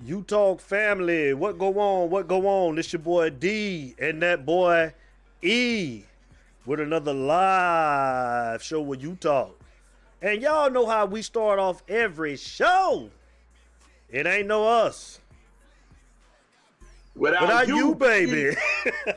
You Talk family, what go on? What go on? This your boy D and that boy E with another live show with You Talk. And y'all know how we start off every show. It ain't no us. Without Without you, you, baby.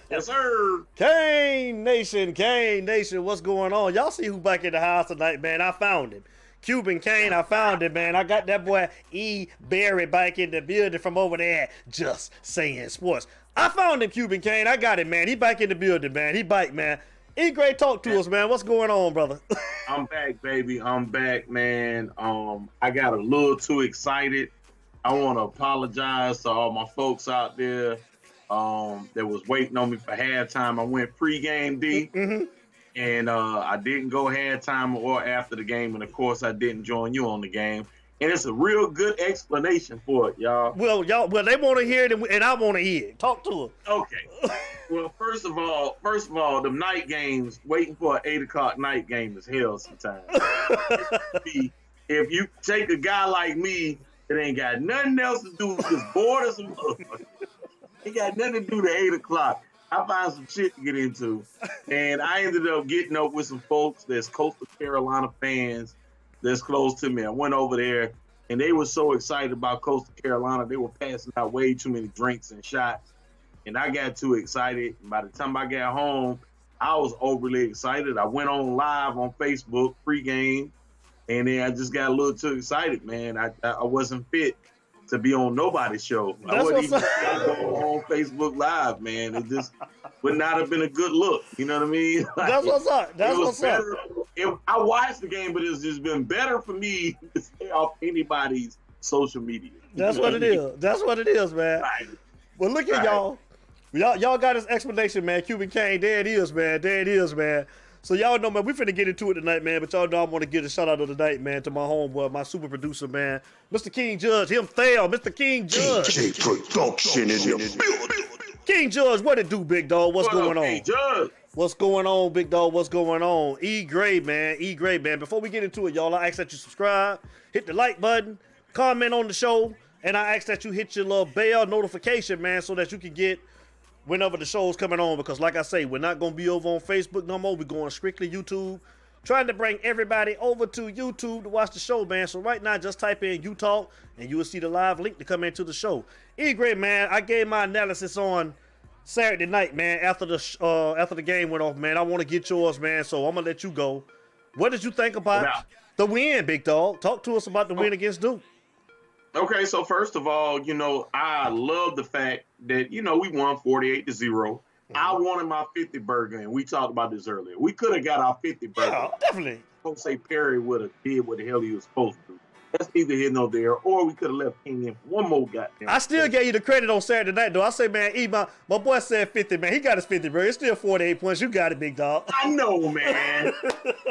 Yes, sir. Kane Nation, what's going on? Y'all see who back in the house tonight, man? I found him. Cuban Kane, I found him, man. I got that boy E. Barry back in the building from over there, just saying sports. I found him, Cuban Kane. I got him, man. He back in the building, man. He back, man. E. Great, talk to us, man. What's going on, brother? I'm back, baby. I'm back, man. I got a little too excited. I want to apologize to all my folks out there that was waiting on me for halftime. I went pregame, D, and I didn't go halftime or after the game, and of course, I didn't join you on the game. And it's a real good explanation for it, y'all. Well, they want to hear it, and I want to hear it. Talk to us. Okay. Well, first of all, the night games, waiting for an 8 o'clock night game is hell sometimes. If you take a guy like me that ain't got nothing else to do, just bored as a motherfucker, ain't got nothing to do to 8 o'clock, I find some shit to get into. And I ended up getting up with some folks that's Coastal Carolina fans that's close to me. I went over there, and they were so excited about Coastal Carolina, they were passing out way too many drinks and shots. And I got too excited. And by the time I got home, I was overly excited. I went on live on Facebook pregame, and then I just got a little too excited, man. I wasn't fit to be on nobody's show. I wasn't even on Facebook Live, man. It just would not have been a good look. You know what I mean? Like, That's what's up. That's what's up. I watched the game, but it's just been better for me to stay off anybody's social media. That's what it is. That's what it is, man. Right. Well, look at y'all. Y'all got his explanation, man. Cuban Kane, there it is, man. There it is, man. So y'all know, man, we finna get into it tonight, man. But y'all know I want to give a shout out of the night, man, to my homeboy, my super producer, man, Mr. King Judge, him Thale, Mr. King Judge. DJ Production in the building. King Judge, what it do, big dog? What's going on? King Judge? What's going on, big dog? What's going on? E. Gray, man. E. Gray, man. Before we get into it, y'all, I ask that you subscribe, hit the like button, comment on the show, and I ask that you hit your little bell notification, man, so that you can get whenever the show's coming on, because like I say, we're not going to be over on Facebook no more. We're going strictly YouTube, trying to bring everybody over to YouTube to watch the show, man. So right now, just type in You Talk, and you will see the live link to come into the show. E-Great, man, I gave my analysis on Saturday night, man, after the game went off, man. I want to get yours, man, so I'm going to let you go. What did you think about the win, big dog? Talk to us about the win against Duke. Okay, so first of all, I love the fact that, we won 48-0. I wanted my 50 burger, and we talked about this earlier. We could have got our 50 burger. Yeah, definitely. Jose Perry would have did what the hell he was supposed to do. That's neither here nor there, or we could have left King in for one more goddamn. I still gave you the credit on Saturday night, though. I say, man, my boy said 50, man. He got his 50 burger. It's still 48 points. You got it, big dog. I know, man.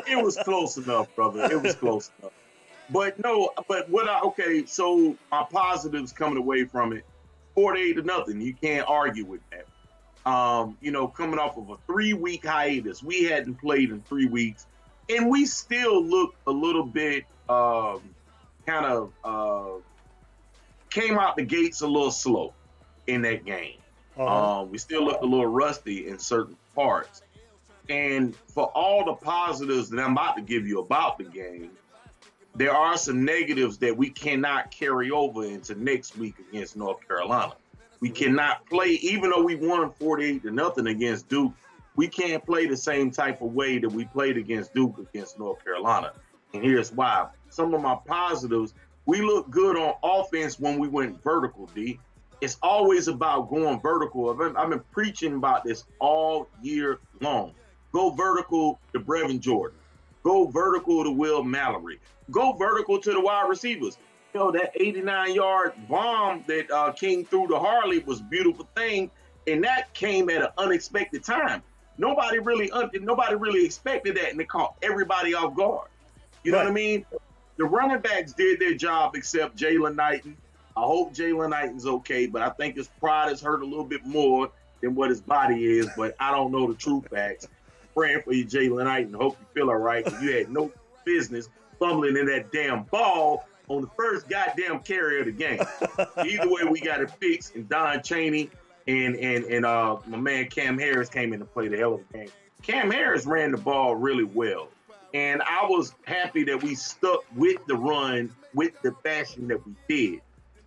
It was close enough, brother. It was close enough. So my positives coming away from it, 48-0. You can't argue with that. Coming off of a 3-week hiatus, we hadn't played in 3 weeks, and we still looked a little bit came out the gates a little slow in that game. We still looked a little rusty in certain parts. And for all the positives that I'm about to give you about the game, there are some negatives that we cannot carry over into next week against North Carolina. We cannot play, even though we won 48-0 against Duke, we can't play the same type of way that we played against Duke against North Carolina. And here's why. Some of my positives, we look good on offense when we went vertical, D. It's always about going vertical. I've been preaching about this all year long. Go vertical to Brevin Jordan. Go vertical to Will Mallory. Go vertical to the wide receivers. That 89-yard bomb that King threw to Harley was a beautiful thing, and that came at an unexpected time. Nobody really expected that, and it caught everybody off guard. You know what I mean? The running backs did their job except Jalen Knighton. I hope Jalen Knighton's okay, but I think his pride is hurt a little bit more than what his body is, but I don't know the true facts. Praying for you, Jalen Knighton. Hope you feel all right. You had no business fumbling in that damn ball on the first goddamn carry of the game. Either way, we got it fixed, and Don Chaney and my man Cam Harris came in to play the hell of a game. Cam Harris ran the ball really well, and I was happy that we stuck with the run with the fashion that we did.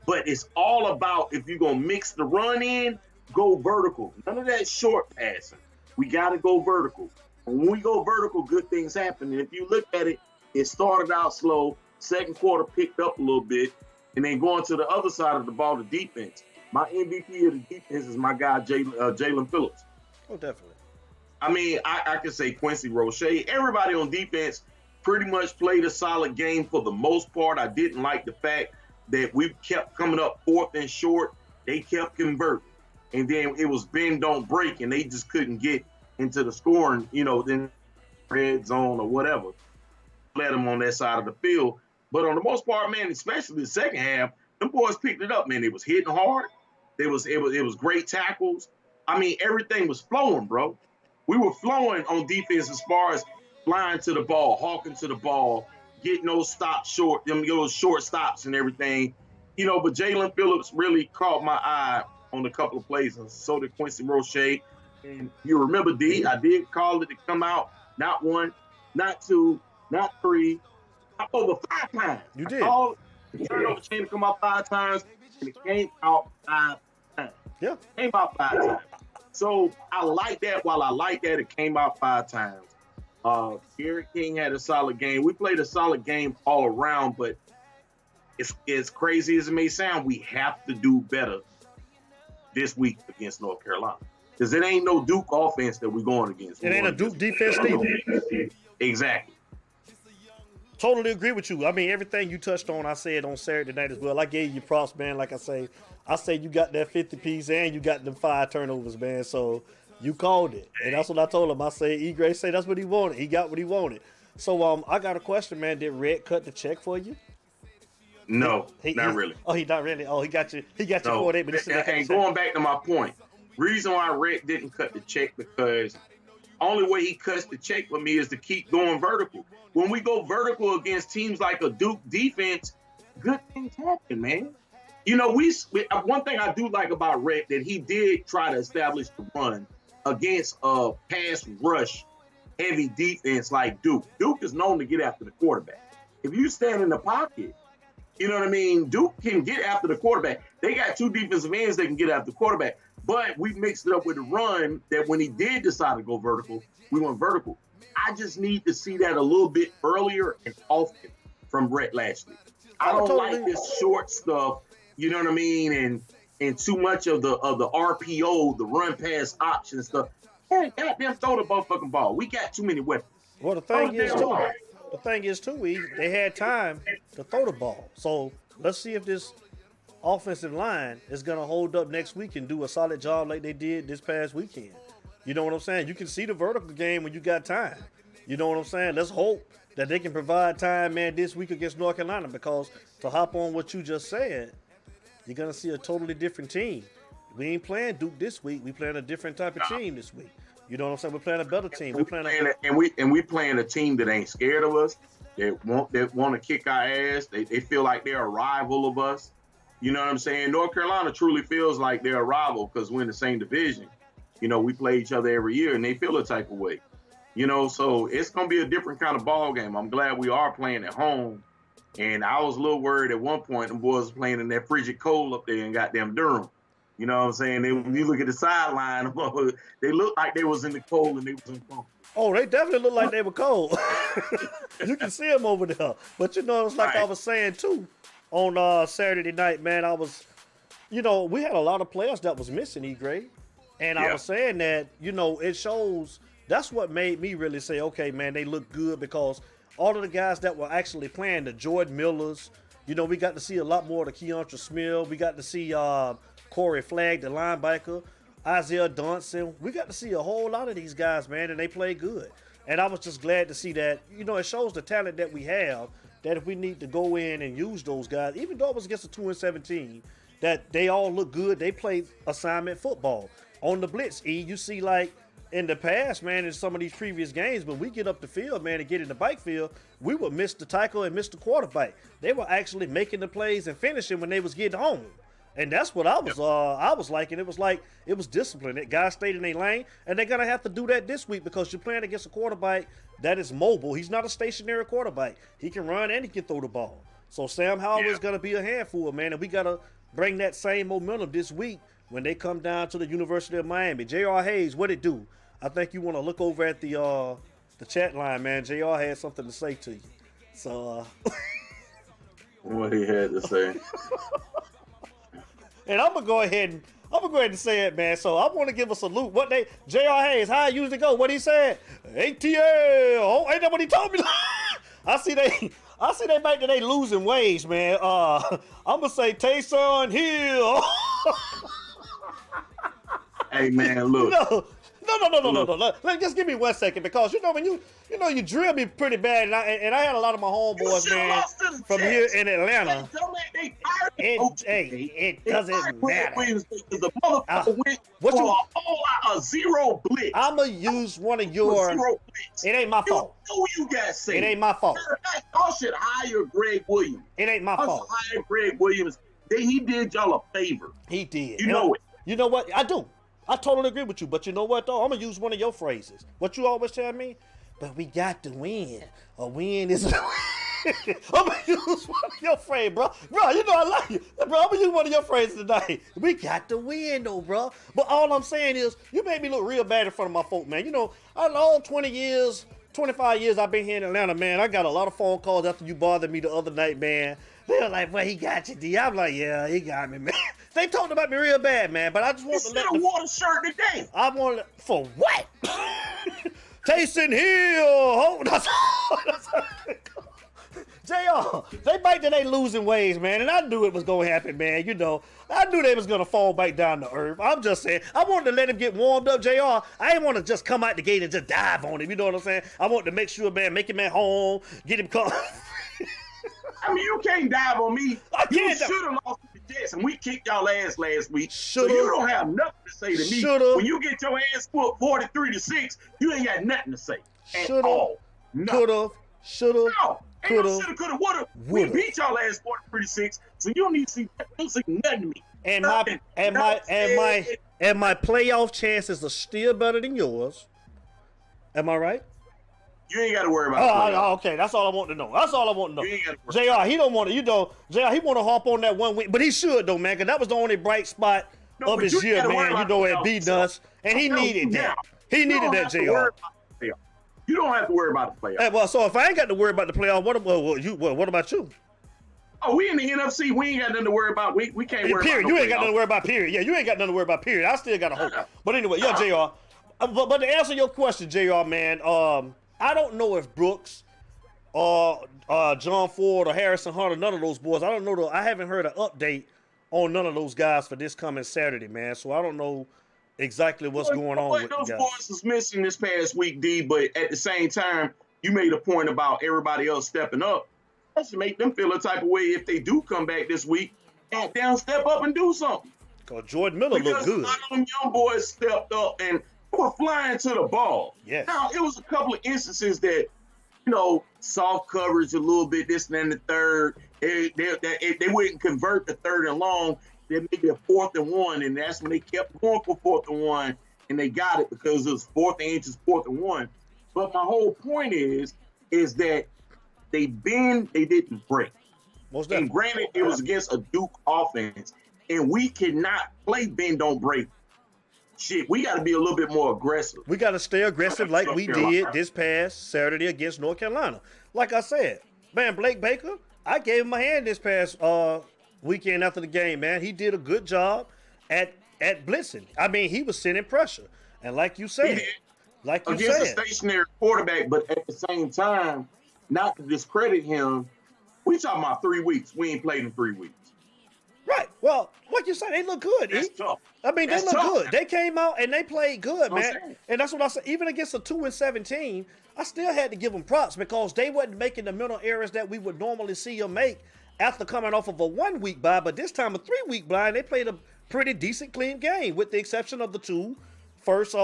But it's all about, if you're going to mix the run in, go vertical. None of that short passing. We got to go vertical. When we go vertical, good things happen. And if you look at it, it started out slow. Second quarter picked up a little bit. And then going to the other side of the ball, the defense. My MVP of the defense is my guy, Jalen Phillips. Oh, definitely. I mean, I can say Quincy Roche. Everybody on defense pretty much played a solid game for the most part. I didn't like the fact that we kept coming up fourth and short. They kept converting. And then it was bend, don't break, and they just couldn't get into the scoring, then red zone or whatever. Let them on that side of the field. But on the most part, man, especially the second half, them boys picked it up, man. It was hitting hard. It was great tackles. I mean, everything was flowing, bro. We were flowing on defense as far as flying to the ball, hawking to the ball, getting those stops short, those short stops and everything. But Jalen Phillips really caught my eye on a couple of plays, and so did Quincy Roche. And you remember, D, I did call it to come out not one, not two, not three, not over 5 times. You did. I called the turnover chain to come out 5 times, and it came out 5 times. Yeah. It came out 5 times. So I like that. While I like that, it came out 5 times. Gary King had a solid game. We played a solid game all around, but it's as crazy as it may sound, we have to do better this week against North Carolina. Because it ain't no Duke offense that we're going against. It ain't a Duke defense neither. Exactly. Totally agree with you. I mean, everything you touched on, I said on Saturday night as well. I gave you props, man. Like I say you got that 50-piece and you got them 5 turnovers, man. So you called it. And that's what I told him. I say, E. Gray say that's what he wanted. He got what he wanted. So I got a question, man. Did Red cut the check for you? No, not really. Oh, he not really. Oh, he got you. He got you No. 48, but And going back to my point, reason why Red didn't cut the check, because only way he cuts the check with me is to keep going vertical. When we go vertical against teams like a Duke defense, good things happen, man. One thing I do like about Red, that he did try to establish the run against a pass rush heavy defense like Duke. Duke is known to get after the quarterback. If you stand in the pocket, you know what I mean? Duke can get after the quarterback. They got 2 defensive ends that can get after the quarterback. But we mixed it up with a run that when he did decide to go vertical, we went vertical. I just need to see that a little bit earlier and often from Brett Lashley. I don't like this short stuff, you know what I mean? And too much of the RPO, the run pass option stuff. Hey, goddamn, throw the motherfucking ball. We got too many weapons. Well, the thing is too, they had time to throw the ball. So let's see if this offensive line is going to hold up next week and do a solid job like they did this past weekend. You know what I'm saying? You can see the vertical game when you got time. You know what I'm saying? Let's hope that they can provide time, man, this week against North Carolina, because to hop on what you just said, you're going to see a totally different team. We ain't playing Duke this week. We playing a different type of team this week. You know what I'm saying? We're playing a better team. We playing a team that ain't scared of us. They want to kick our ass. They feel like they're a rival of us. You know what I'm saying? North Carolina truly feels like they're a rival because we're in the same division. We play each other every year, and they feel a type of way. So it's going to be a different kind of ball game. I'm glad we are playing at home. And I was a little worried at one point them boys playing in that frigid cold up there in goddamn Durham. You know what I'm saying? When you look at the sideline, they look like they was in the cold and they was in funk. Oh, they definitely look like they were cold. You can see them over there. But it's like I was saying too on Saturday night, man. We had a lot of players that was missing, E-Grade. And I was saying that, it shows, that's what made me really say, okay, man, they look good, because all of the guys that were actually playing, the Jordan Millers, we got to see a lot more of the Keontra Smith. We got to see Corey Flagg, the linebacker, Isaiah Dunson. We got to see a whole lot of these guys, man, and they play good. And I was just glad to see that, it shows the talent that we have, that if we need to go in and use those guys, even though it was against a 2-17, that they all look good. They play assignment football. On the blitz, you see, like, in the past, man, in some of these previous games, when we get up the field, man, and get in the bike field, we would miss the tackle and miss the quarterback. They were actually making the plays and finishing when they was getting home. And that's what I was liking. It was like it was discipline. That guys stayed in their lane, and they're gonna have to do that this week because you're playing against a quarterback that is mobile. He's not a stationary quarterback. He can run and he can throw the ball. So Sam Howell is gonna be a handful, man, and we gotta bring that same momentum this week when they come down to the University of Miami. J.R. Hayes, what it do? I think you want to look over at the chat line, man. J.R. had something to say to you. So what he had to say. And I'm gonna go ahead and say it, man. So I want to give a salute. J.R. Hayes, how I usually go? What he said? ATL. Oh, ain't that what he told me? I see they back to they losing ways, man. I'm gonna say Taysom Hill. Hey man, look. No. Just give me 1 second because when you drill me pretty bad, and I had a lot of my homeboys, man, from here in Atlanta. It doesn't matter. The motherfucker went for a zero blitz. I'ma use one of your. It ain't my fault. You got said. It ain't my fault. Y'all should hire Greg Williams. It ain't my fault. Hire Greg Williams. He did y'all a favor. He did. You know it. You know what? I do. I totally agree with you, but you know what, though? I'm going to use one of your phrases. What you always tell me? But we got to win. A win is a win. I'm going to use one of your phrases, bro. Bro, you know I like you. Bro, I'm going to use one of your phrases today. We got to win, though, bro. But all I'm saying is, you made me look real bad in front of my folk, man. All 20 years, 25 years I've been here in Atlanta, man. I got a lot of phone calls after you bothered me the other night, man. They were like, well, he got you, D. I'm like, yeah, he got me, man. They talked about me real bad, man, but I just want to let a water shirt today. I want to, for what? Taysom Hill. That's JR, they back to they losing ways, man, and I knew it was going to happen, man. I knew they was going to fall back down to earth. I'm just saying, I wanted to let him get warmed up, JR. I didn't want to just come out the gate and just dive on him, you know what I'm saying? I wanted to make sure, man, make him at home, get him caught. I mean, you can't dive on me. You should have lost to the Jets, and we kicked y'all ass last week. So you don't have nothing to say to me. When you get your ass put 43-6, you ain't got nothing to say at all. Could've, should've, no. Ain't no shoulda, coulda, woulda. We beat y'all ass 43-6, so you don't need to see nothing to me. And my playoff chances are still better than yours. Am I right? You ain't got to worry about it. Okay. That's all I want to know. JR, he don't want to, JR, he want to hop on that 1 week, but he should, though, man, because that was the only bright spot of his year, man, at B-Nuts, and he needed that. He needed that, JR. You don't have to worry about the playoff. Hey, well, so if I ain't got to worry about the playoff, what about you? Oh, we in the NFC. We ain't got nothing to worry about. We can't worry period. about You ain't got nothing to worry about, period. Yeah, you ain't got nothing to worry about, period. I still got a hope. But anyway, yeah, JR. But to answer your question, JR, man, I don't know if Brooks or John Ford or Harrison Hunter, none of those boys, I don't know. I haven't heard an update on none of those guys for this coming Saturday, man. So I don't know exactly what's going on with those guys. boys was missing this past week, D, but at the same time, you made a point about everybody else stepping up. That should make them feel a type of way if they do come back this week and down step up and do something. Because Jordan Miller looked good. A lot of them young boys stepped up and were flying to the ball. Yes. Now, it was a couple of instances that, soft coverage a little bit, this and then the third. They wouldn't convert the third and long. They made it 4th and 1, and that's when they kept going for 4th and 1, and they got it because it was 4th and inches, 4th and 1. But my whole point is that they didn't break. Most definitely. And granted, it was against a Duke offense, and we cannot play bend don't break. Shit, we got to be a little bit more aggressive. We got to stay aggressive like we did this past Saturday against North Carolina. Like I said, man, Blake Baker, I gave him a hand this past weekend after the game, man. He did a good job at blitzing. I mean, he was sending pressure. And like you said, against a stationary quarterback, but at the same time, not to discredit him, we talking about 3 weeks. We ain't played in 3 weeks. Right. Well, like you said, they look good. That's tough. I mean, they look good. They came out and they played good, man. Saying. And that's what I said. Even against a 2-17, I still had to give them props because they wasn't making the mental errors that we would normally see them make after coming off of a 1 week bye. But this time a 3 week bye, and they played a pretty decent, clean game with the exception of the 2 first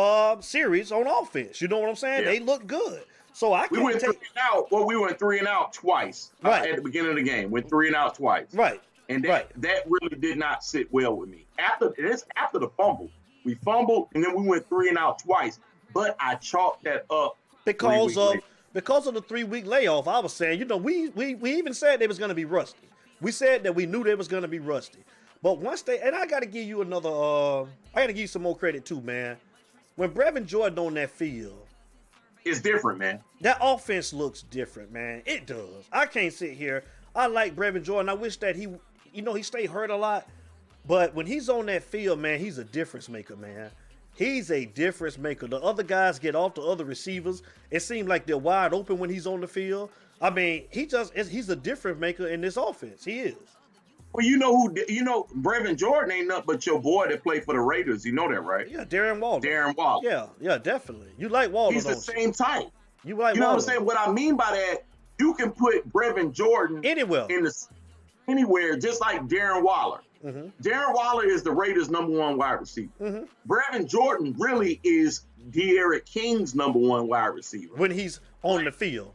series on offense. You know what I'm saying? Yeah. They look good. So I We can't went 3 and out. Well, we went 3 and out twice Right. at the beginning of the game. Went 3 and out twice. Right. And Right. that really did not sit well with me. After the fumble. We fumbled and then we went 3 and out twice. But I chalked that up because of the 3-week layoff. I was saying, you know, we even said they was going to be rusty. We said that we knew they was going to be rusty. But once and I got to give you another, I got to give you some more credit too, man. When Brevin Jordan on that field, it's different, man. That offense looks different, man. It does. I can't sit here. I like Brevin Jordan. I wish that he stayed hurt a lot. But when he's on that field, man, he's a difference maker, man. He's a difference maker. The other guys get off the other receivers. It seems like they're wide open when he's on the field. I mean, he's a difference maker in this offense. He is. Well, Brevin Jordan ain't nothing but your boy that played for the Raiders. You know that, right? Yeah, Darren Waller. Yeah, definitely. You like Waller, he's the same type. You like Waller. You know what I'm saying? What I mean by that, you can put Brevin Jordan anywhere, just like Darren Waller. Mm-hmm. Darren Waller is the Raiders' #1 wide receiver. Mm-hmm. Brevin Jordan really is De'Aaron King's #1 wide receiver when he's on the field.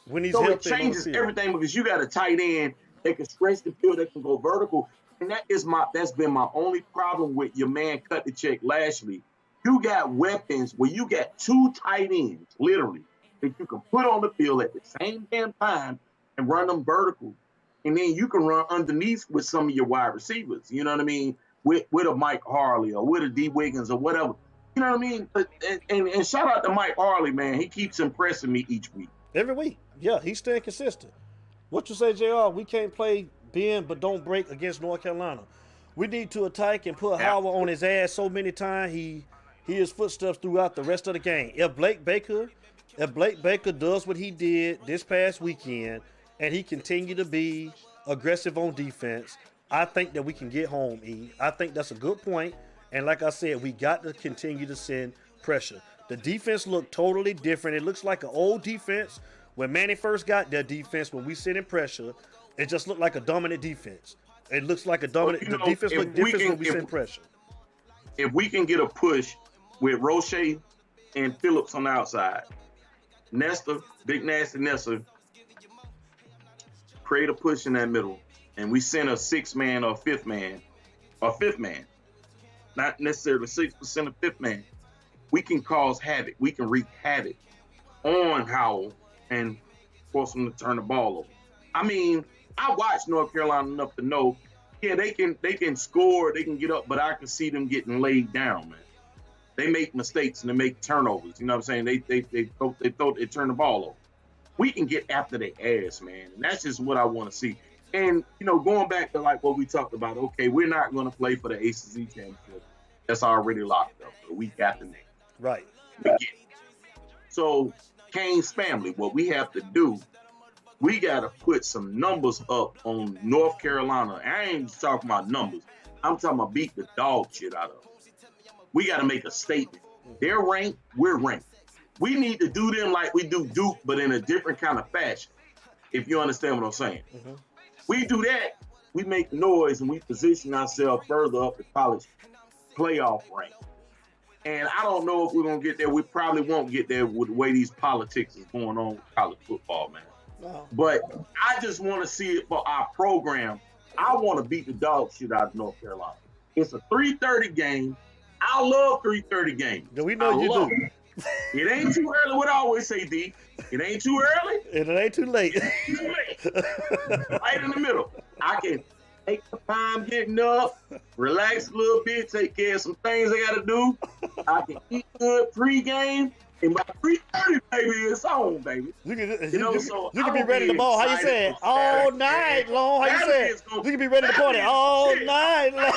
When he's so it changes everything because you got a tight end that can stretch the field, that can go vertical, and that's been my only problem with your man cut the check Lashley. You got weapons where you got 2 tight ends, literally, that you can put on the field at the same damn time and run them vertical. And then you can run underneath with some of your wide receivers, you know what I mean? With a Mike Harley or with a D. Wiggins or whatever. You know what I mean? And shout out to Mike Harley, man. He keeps impressing me each week. Every week. Yeah, he's staying consistent. What you say, JR? We can't play bend but don't break against North Carolina. We need to attack and put Howard on his ass so many times he hears footsteps throughout the rest of the game. If Blake Baker does what he did this past weekend and he continue to be aggressive on defense, I think that we can get home, E. I think that's a good point. And like I said, we got to continue to send pressure. The defense looked totally different. It looks like an old defense. When Manny first got their defense, when we sent in pressure, it just looked like a dominant defense. It looks like a dominant. The defense looked different when we sent pressure. If we can get a push with Roche and Phillips on the outside, Nestor, Big Nasty Nestor, create a push in that middle, and we send a 6-man or 5th man, not necessarily 6%, of 5th man, we can cause havoc. We can wreak havoc on Howell and force them to turn the ball over. I mean, I watched North Carolina enough to know, yeah, they can score, they can get up, but I can see them getting laid down, man. They make mistakes and they make turnovers. You know what I'm saying? They turn the ball over. We can get after their ass, man. And that's just what I want to see. And, going back to like what we talked about, okay, we're not going to play for the ACC championship. That's already locked up. So we got the name. Right. So, Kane's family, what we have to do, we got to put some numbers up on North Carolina. I ain't just talking about numbers. I'm talking about beat the dog shit out of them. We got to make a statement. They're ranked, we're ranked. We need to do them like we do Duke, but in a different kind of fashion, if you understand what I'm saying. Mm-hmm. We do that, we make noise, and we position ourselves further up the college playoff rank. And I don't know if we're going to get there. We probably won't get there with the way these politics is going on with college football, man. Wow. But I just want to see it for our program. I want to beat the dog shit out of North Carolina. It's a 3:30 game. I love 3:30 games. Do we know you do? It ain't too early. What I always say, D. It ain't too early. And it ain't too late. Right in the middle. I can take the time getting up, relax a little bit, take care of some things I got to do. I can eat good pregame. And by 3:30, baby, it's on, baby. You can be ready to ball. How you say it? All night long. How you say it? You can be ready to party all night long.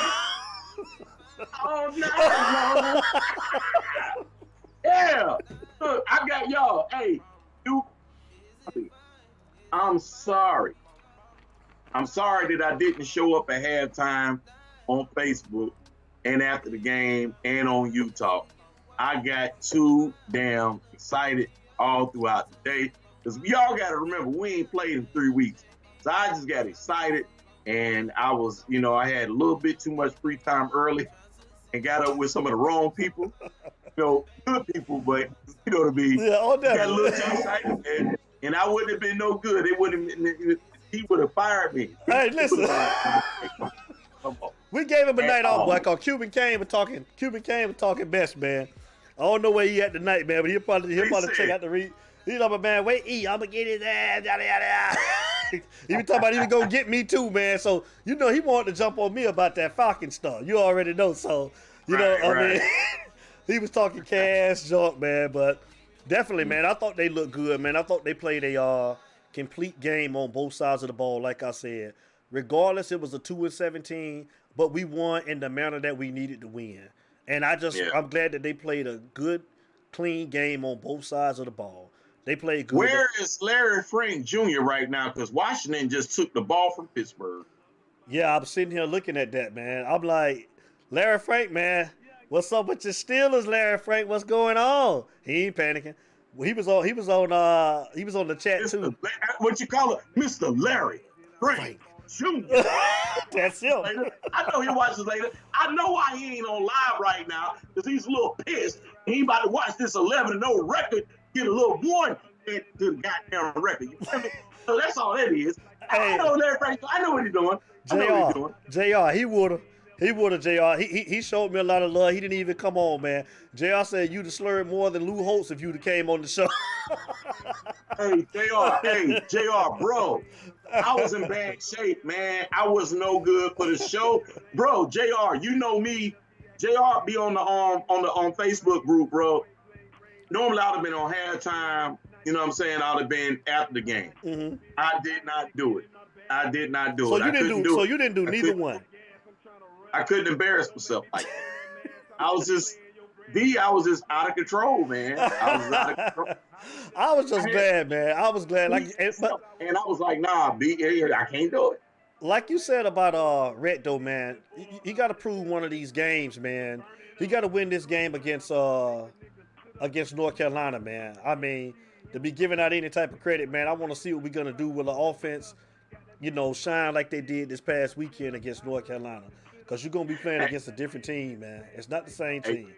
All night long. Yeah. Look, I got y'all. Hey, I'm sorry. I'm sorry that I didn't show up at halftime on Facebook and after the game and on Utah. I got too damn excited all throughout the day because y'all got to remember, we ain't played in 3 weeks. So I just got excited and I was, I had a little bit too much free time early and got up with some of the wrong people. Good people, but you know what I mean. Yeah, all that. Got a little too excited, and I wouldn't have been no good. It wouldn't. He would have fired me. Hey, listen. We gave him a night off, boy. Cause Cuban came and talking best, man. I don't know where he at tonight, man, but he'll probably check out the read. He's like, man, wait, I'm gonna get his ass, yada yada. He was talking about he was gonna get me too, man. So he wanted to jump on me about that Falcon stuff. You already know, so I mean, he was talking cash junk, man. But definitely, man, I thought they looked good, man. I thought they played a complete game on both sides of the ball, like I said. Regardless, it was a 2-17, but we won in the manner that we needed to win. And I'm glad that they played a good, clean game on both sides of the ball. They played good. Where is Larry Frank Jr. right now? Because Washington just took the ball from Pittsburgh. Yeah, I'm sitting here looking at that, man. I'm like, Larry Frank, man, what's up with your Steelers, Larry Frank? What's going on? He ain't panicking. He was on the chat too. What you call it, Mr. Larry Frank Jr. That's him. I know he watches later. I know why he ain't on live right now, because he's a little pissed. He ain't about to watch this 11-0 record, get a little one to the goddamn record. You feel me? So that's all that is. Hey, I know Larry Frank. I know what he's doing. JR, he would've, JR. He showed me a lot of love. He didn't even come on, man. JR said you'd have slurred more than Lou Holtz if you'd have came on the show. Hey, JR, bro. I was in bad shape, man. I was no good for the show. Bro, JR, you know me. JR be on the Facebook group, bro. Normally I'd have been on halftime, you know what I'm saying? I'd have been after the game. Mm-hmm. I did not do it. So you didn't do neither one. I couldn't embarrass myself like that. I was just out of control, man. I was out of control. I was just glad, man. I was glad. And I was like, nah, B, I can't do it. Like you said about Rhett, though, man, he got to prove one of these games, man. He got to win this game against North Carolina, man. I mean, to be giving out any type of credit, man, I want to see what we're going to do with the offense, shine like they did this past weekend against North Carolina. Because you're going to be playing against a different team, man. It's not the same team.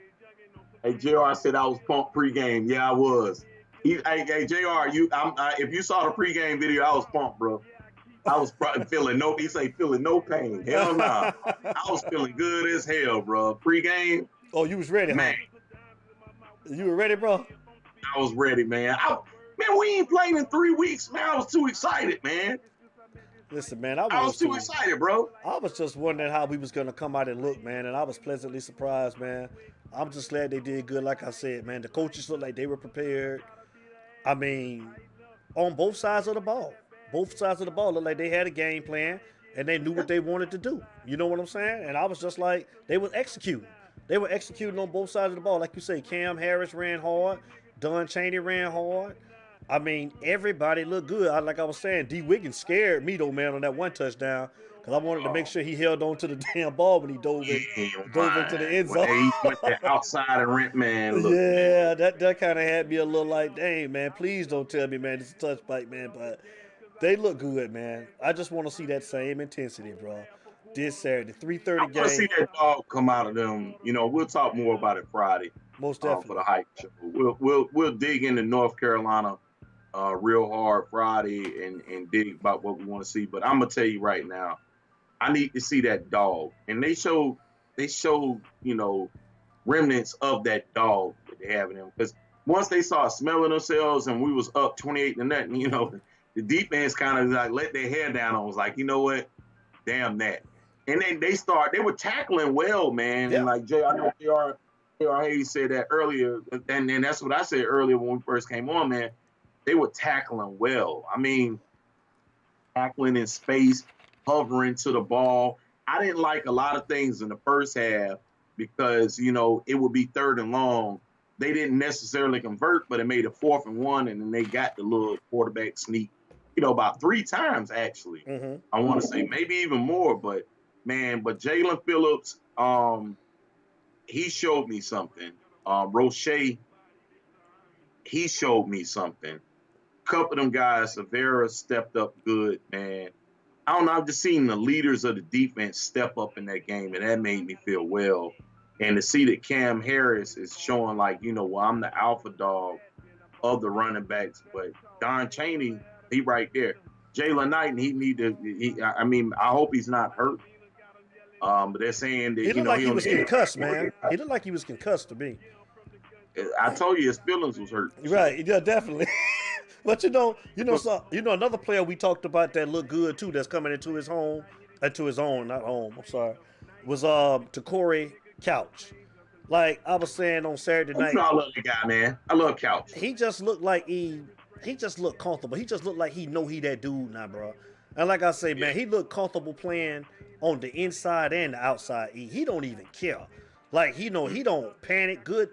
Hey, JR said I was pumped pregame. Yeah, I was. Hey, JR, if you saw the pregame video, I was pumped, bro. I was probably feeling no pain. Hell no. I was feeling good as hell, bro. Pregame. Oh, you was ready, man. Huh? You were ready, bro? I was ready, man. Man, we ain't played in 3 weeks, man. I was too excited, man. Listen, man, I was too excited, bro. I was just wondering how we was going to come out and look, man, and I was pleasantly surprised, man. I'm just glad they did good, like I said, man. The coaches looked like they were prepared. I mean, on both sides of the ball. Both sides of the ball looked like they had a game plan, and they knew what they wanted to do. You know what I'm saying? And I was just like, they were executing. They were executing on both sides of the ball. Like you say, Cam Harris ran hard. Don Chaney ran hard. I mean, everybody looked good. Like I was saying, D. Wiggins scared me, though, man, on that one touchdown, because I wanted to make sure he held on to the damn ball when he dove into the end zone. He went that outside and rent, man. Look, yeah, man. that kind of had me a little like, dang, man, please don't tell me, man, it's a touch bite, man. But they look good, man. I just want to see that same intensity, bro. This Saturday, 3:30 game. I want to see that dog come out of them. We'll talk more about it Friday. Most definitely. For the hype show. We'll dig into North Carolina real hard Friday and dig about what we want to see. But I'm gonna tell you right now, I need to see that dog. And they showed remnants of that dog that they have in them. Because once they started smelling themselves and we was up 28-0, the defense kind of like let their hair down and was like, you know what? Damn that. And then they were tackling well, man. Yeah. And like I know J.R. Hayes said that earlier, and then that's what I said earlier when we first came on, man. They were tackling well. I mean, tackling in space, hovering to the ball. I didn't like a lot of things in the first half because, it would be 3rd and long. They didn't necessarily convert, but it made a 4th and 1, and then they got the little quarterback sneak, about 3 times, actually. Mm-hmm. I want to say maybe even more, but Jalen Phillips, he showed me something. Roche, he showed me something. A couple of them guys, Severa stepped up good, man. I don't know, I've just seen the leaders of the defense step up in that game, and that made me feel well. And to see that Cam Harris is showing like, well, I'm the alpha dog of the running backs, but Don Chaney, he right there. Jalen Knight, I hope he's not hurt. But they're saying that, He looked like he was concussed, man. man. He looked like he was concussed to me. I told you his feelings was hurt. Right, yeah, definitely. But another player we talked about that looked good too, that's coming into his own, I'm sorry, was Takori Couch. Like I was saying on Saturday night. I love the guy, man. I love Couch. He just looked like he just looked comfortable. He just looked like he know he that dude now, bro. And like I say, man, he looked comfortable playing on the inside and the outside. He don't even care. Like he don't panic. Good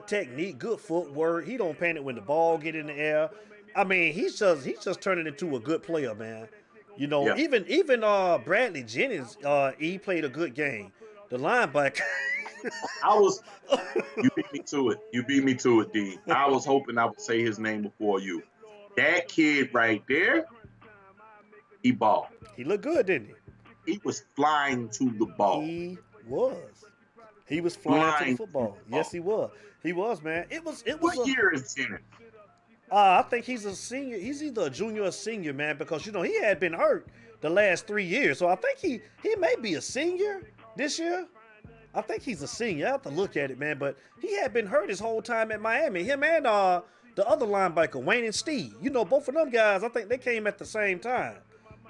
technique, good footwork. He don't panic when the ball get in the air. I mean, he's just turning into a good player, man. Even Bradley Jennings, he played a good game. The linebacker. You beat me to it. You beat me to it, D. I was hoping I would say his name before you. That kid right there, he balled. He looked good, didn't he? He was flying to the ball. He was flying to the football. Yes, he was. He was, man. It was. What year is Jennings? I think he's a senior. He's either a junior or senior, man, because he had been hurt the last 3 years. So I think he may be a senior this year. I think he's a senior. I have to look at it, man. But he had been hurt his whole time at Miami. Him and the other linebacker, Wayne and Steve. Both of them guys, I think they came at the same time.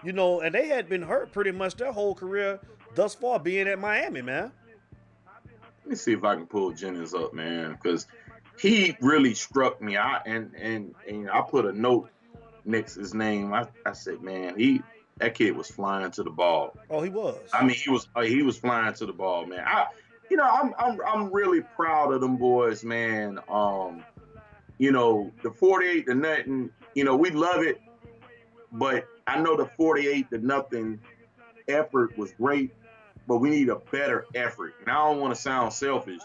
And they had been hurt pretty much their whole career thus far being at Miami, man. Let me see if I can pull Jennings up, man, because he really struck me. I put a note next to his name. I said, man, that kid was flying to the ball. Oh, he was. I mean, he was flying to the ball, man. I'm really proud of them boys, man. The 48-0, we love it, but I know the 48-0 effort was great, but we need a better effort. And I don't want to sound selfish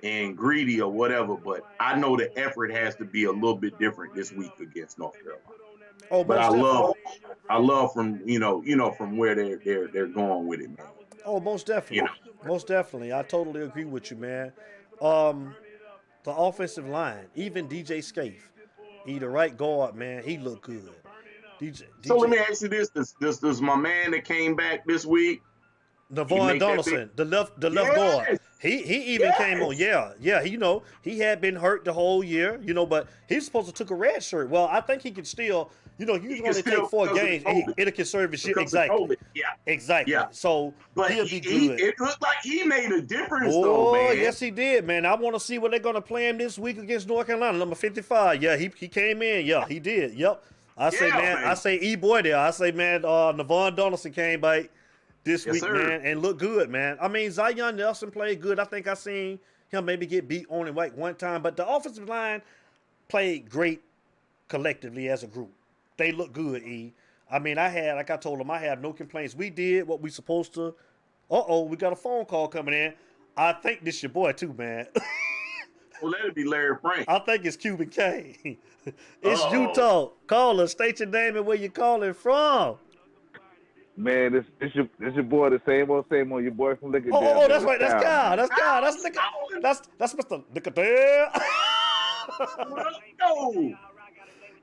and greedy or whatever, but I know the effort has to be a little bit different this week against North Carolina. Oh, but I love from from where they're going with it, man. Oh, most definitely. Most definitely. I totally agree with you, man. The offensive line, even DJ Scaife, he the right guard, man. He looked good. So let me ask you this: This my man that came back this week, Navon Donaldson, the left guard. He even came on. Yeah. He had been hurt the whole year, but he's supposed to took a red shirt. Well, I think he can still, he's going to take 4 games. It can serve his shit. Exactly. Yeah. Exactly. Yeah. So but he'll be good. It looked like he made a difference, though, man. Yes, he did, man. I want to see what they're going to play him this week against North Carolina, number 55. Yeah, he came in. Yeah, he did. Yep. I say E-boy there. I say, man, Navon Donaldson came by this week, man, and looked good, man. I mean, Zion Nelson played good. I think I seen him maybe get beat on it like one time, but the offensive line played great collectively as a group. They look good, E. I mean, like I told him, I have no complaints. We did what we supposed to. We got a phone call coming in. I think this your boy too, man. Well, let it be Larry Frank. I think it's Cuban K. It's Utah. Call us. State your name and where you calling from. Man, this your boy, the same old, your boy from Lickadale. Oh, that's right. That's Kyle. That's Mr. Lickadale.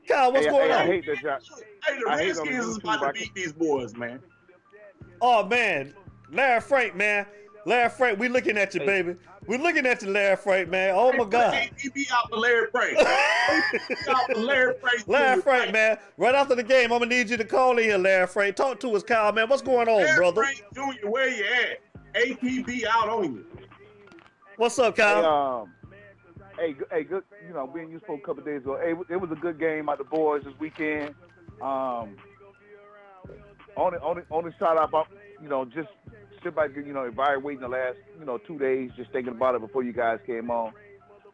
Kyle, what's going on? I hate that y'all. Hey, the Redskins is about to beat these boys, man. Oh, man. Larry Frank, man. Larry Frank, we looking at you, baby. We're looking at you, Larry Frank, man. Oh, my God. ATB out to Larry Frank. Out to Larry Frank. Larry Frank, man. Right after the game, I'm going to need you to call in here, Larry Frank. Talk to us, Kyle, man. What's going on, Larry brother? Frank Jr., where you at? ATB out on you. What's up, Kyle? Hey, good. Me and you spoke a couple of days ago. Hey, it was a good game out the boys this weekend. Only shout out about, just sit back, evaluating the last, 2 days, just thinking about it before you guys came on.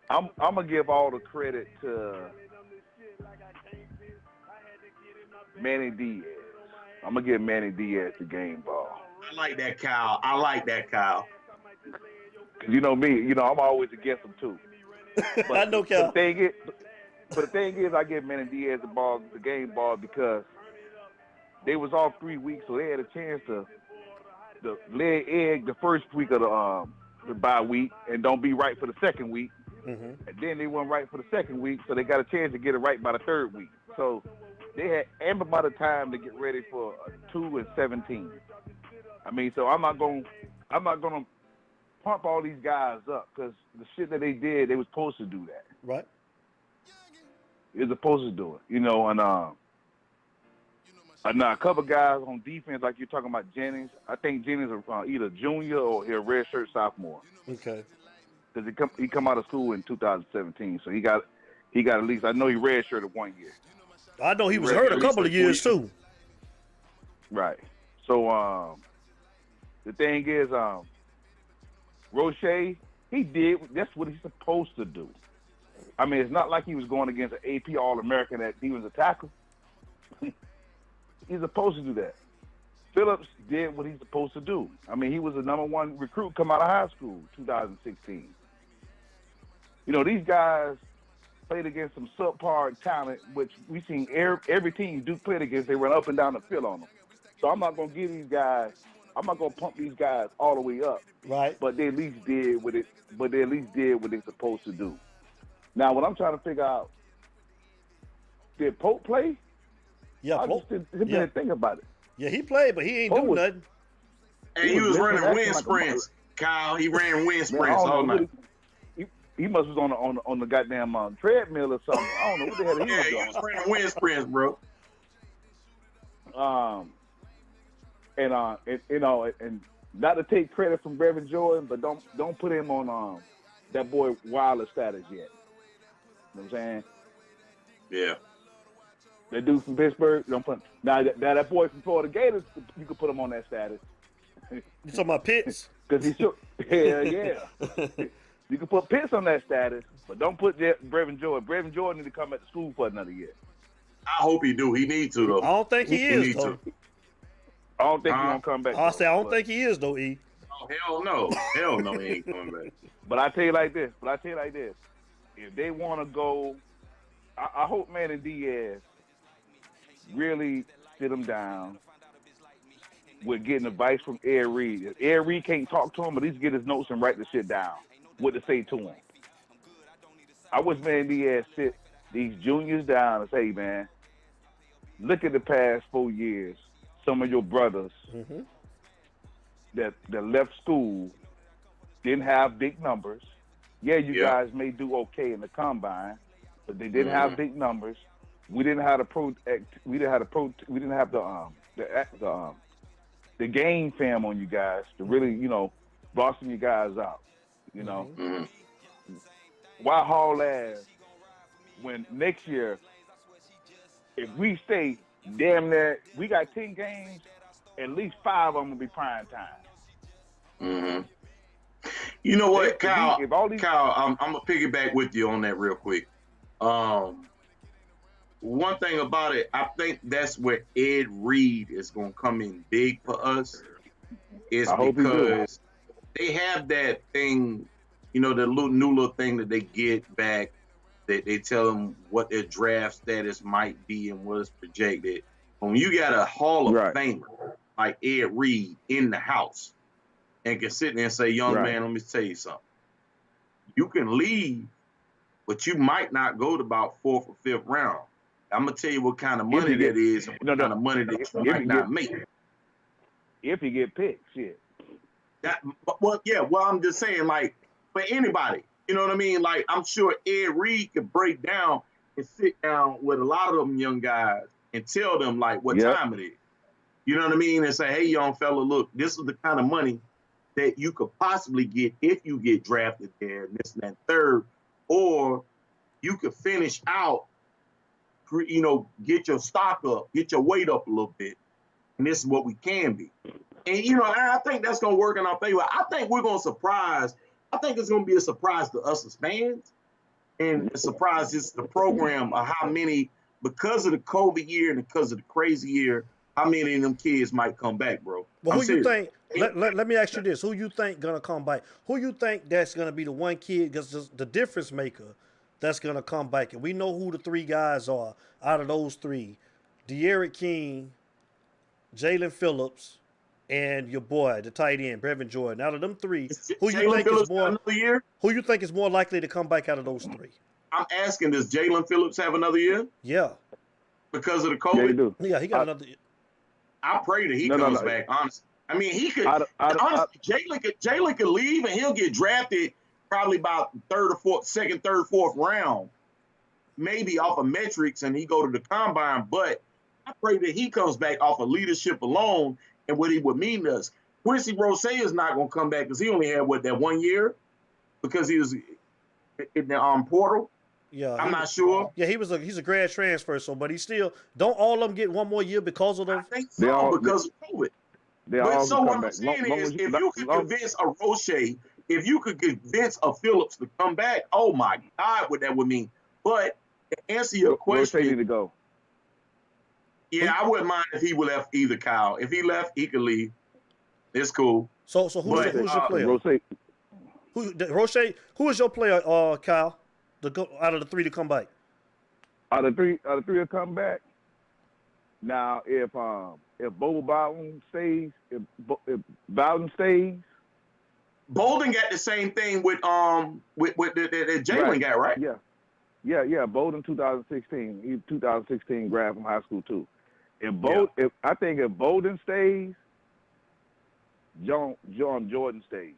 I'm gonna give all the credit to Manny Diaz. I'm gonna give Manny Diaz the game ball. I like that, Kyle. Cause you know me, I'm always against him too. But I know, Kyle. The thing is, I give Manny Diaz the game ball because they was off 3 weeks, so they had a chance to lay egg the first week of the bye week and don't be right for the second week. Mm-hmm. And then they weren't right for the second week, so they got a chance to get it right by the third week. So they had ample amount of time to get ready for 2-17. I mean, so I'm not gonna pump all these guys up because the shit that they did, they was supposed to do that. Right. They were supposed to do it, and a couple guys on defense, like you're talking about Jennings. I think Jennings is either junior or he's a redshirt sophomore. Okay. Because he come out of school in 2017, so he got at least, I know he redshirted 1 year. I know he was hurt a couple of years too. Right. So the thing is, Roche, that's what he's supposed to do. I mean, it's not like he was going against an AP All-American that he was a tackle. He's supposed to do that. Phillips did what he's supposed to do. I mean, he was the #1 recruit come out of high school, 2016. These guys played against some subpar talent, which we seen every team Duke played against. They run up and down the field on them. So I'm not going to give these guys, I'm not going to pump these guys all the way up. Right. But they at least did what they're supposed to do. Now, what I'm trying to figure out, did Pope play? Yeah, I Pope. just didn't think about it. Yeah, he played, but he ain't Pope do was- nothing. And he was running wind like sprints, Kyle. He ran wind Man, sprints all night. He must was on the goddamn treadmill or something. I don't know what the hell he Yeah, was he doing. was running wind sprints, bro. And not to take credit from Brevin Jordan, but don't put him on that boy Wilder status yet. You know what I'm saying? Yeah. That dude from Pittsburgh, don't put now that boy from Florida Gators, you could put him on that status. You talking about Pitts? Because he shook. Hell yeah. You can put Pitts on that status, but don't put Brevin Jordan. Brevin Jordan need to come back to school for another year. I hope he do. He needs to, though. I don't think he is, needs though. to. I don't think he's going to come back. I don't think he is, though, E. Oh, hell no. Hell no, he ain't coming back. But I tell you like this. If they want to go, I hope Manny Diaz really sit him down with getting advice from Ed Reed. If Ed Reed can't talk to him, at least get his notes and write the shit down, what to say to him. I wish Manny Diaz sit these juniors down and say, man, look at the past 4 years. Some of your brothers that left school didn't have big numbers. Yeah, you guys may do okay in the combine, but they didn't have big numbers. We didn't have the game fam on you guys to really, bossing you guys out. Why haul ass when next year, if we stay damn near, we got 10 games, at least 5 of them will be prime time. You know what, If Kyle? all these- Kyle, I'm gonna piggyback with you on that real quick. One thing about it, I think that's where Ed Reed is gonna come in big for us. Is because they have that thing, the new little thing that they get back, that they tell them what their draft status might be and what is projected. When you got a Hall of Famer like Ed Reed in the house and can sit there and say, young man, let me tell you something. You can leave, but you might not go to about 4th or 5th round. I'm going to tell you what kind of money that is and what kind of money that you might not make. If you get picked, shit. I'm just saying, like, for anybody, you know what I mean? Like, I'm sure Ed Reed could break down and sit down with a lot of them young guys and tell them, like, what time it is. You know what I mean? And say, hey, young fella, look, this is the kind of money that you could possibly get if you get drafted there, and this and that third. Or you could finish out, get your stock up, get your weight up a little bit, and this is what we can be. And, I think that's going to work in our favor. I think we're going to surprise. I think it's going to be a surprise to us as fans, and a surprise is the program of how many, because of the COVID year and because of the crazy year, how many of them kids might come back, bro. Well, who you think? Let me ask you this: who you think gonna come back? Who you think that's gonna be the one kid that's the difference maker that's gonna come back? And we know who the 3 guys are out of those 3: De'Aaron King, Jalen Phillips, and your boy, the tight end, Brevin Jordan. Out of them three, who you Jalen think Phillips is more? have another year? Who you think is more likely to come back out of those three? I'm asking, does Jalen Phillips have another year Yeah, because of the Yeah, you COVID? do. yeah, he got another. I pray that he No. comes back. Honestly, I mean, he could. Honestly, Jalen could leave and he'll get drafted probably about second, third, fourth round, maybe off of metrics, and he go to the combine. But I pray that he comes back off of leadership alone and what he would mean to us. Quincy Roche is not going to come back because he only had that 1 year because he was in the portal. Yeah, I'm not sure. Yeah, he's a grad transfer, so but he still don't all of them get one more year because of I those. think so because of COVID. But so what I'm saying is, if you could convince a Roche, if you could convince a Phillips to come back, oh my God, what that would mean. But to answer your question, Roche need to go. Yeah, I wouldn't mind if he would left either, Kyle. If he left, he could leave. It's cool. So who's your player? Roche. Who is your player, Kyle? Out of the three to come back. Out of three to come back. Now, if Bo Bowden stays, if Bowden stays, Bolden got the same thing with the Jalen got, right? Yeah. Bowden 2016. He 2016 grad from high school too. If Bowden stays, John Jordan stays.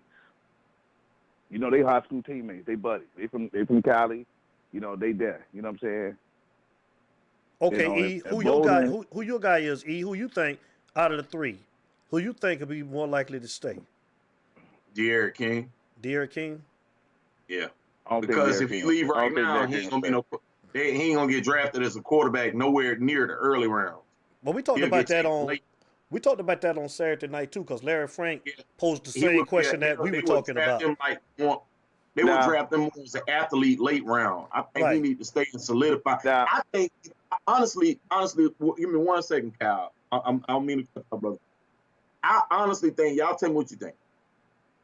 You know, they high school teammates. They buddies. They from Cali. You know, they there. You know what I'm saying? Okay, you know, E. Who your guy is, E? Who you think out of the three? Who you think would be more likely to stay? De'Aaron King. De'Aaron King? Yeah. Because if he leave right now, he ain't gonna get drafted as a quarterback nowhere near the early rounds. But we talked about that on Saturday night too, because Larry Frank posed the same question that we were talking about. They would draft him as an athlete late round. I think he need to stay and solidify. Now, I think honestly, give me 1 second, Kyle. I don't mean to cut my brother. I honestly think, y'all tell me what you think.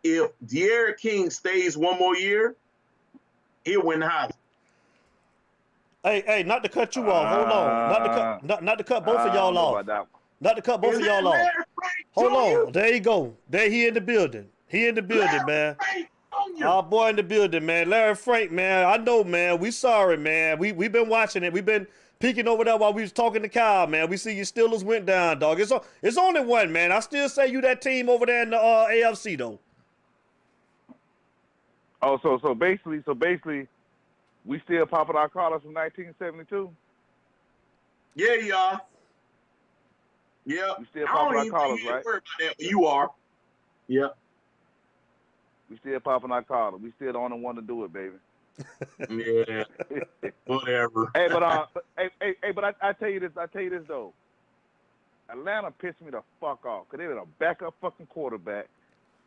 If De'Aaron King stays one more year, he'll win the Heisman. Hey, not to cut you off. Hold on. Not to cut both of y'all off. Not to cut both of y'all off. Hold on. There you go. There he in the building. He in the building, man. Our boy in the building, man. Larry Frank, man. I know, man. We sorry, man. We been watching it. We been peeking over there while we was talking to Kyle, man. We see your Steelers went down, dog. It's only one, man. I still say you that team over there in the AFC, though. Oh, so basically, we still popping our collars from 1972. Yeah, you are. Yeah. We still popping our collars, right? Worry about that, but you are. Yeah. We still popping our collars. We still the only one to do it, baby. Yeah. Whatever. Hey, but I tell you this though. Atlanta pissed me the fuck off because they had a backup fucking quarterback.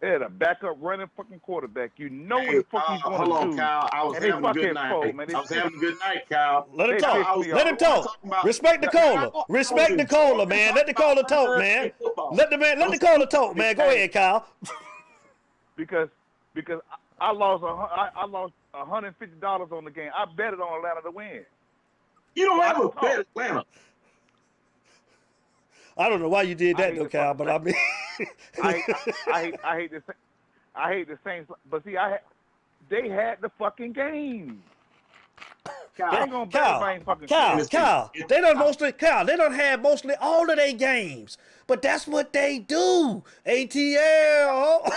They had a backup running fucking quarterback. You know what the fuck he's going to do. Hold on, Kyle. I was having a good night. I was having a good night, Kyle. Let him talk. Let him talk. Respect the caller. Respect the caller, man. Let the caller talk, man. Let the caller talk, man. Go ahead, Kyle. Because I lost $150 on the game. I betted on Atlanta to win. You don't have a bet Atlanta. I don't know why you did that though, Kyle, but I mean, I hate the Saints, but see, they had the fucking game. Kyle, they done had mostly all of their games, but that's what they do. ATL.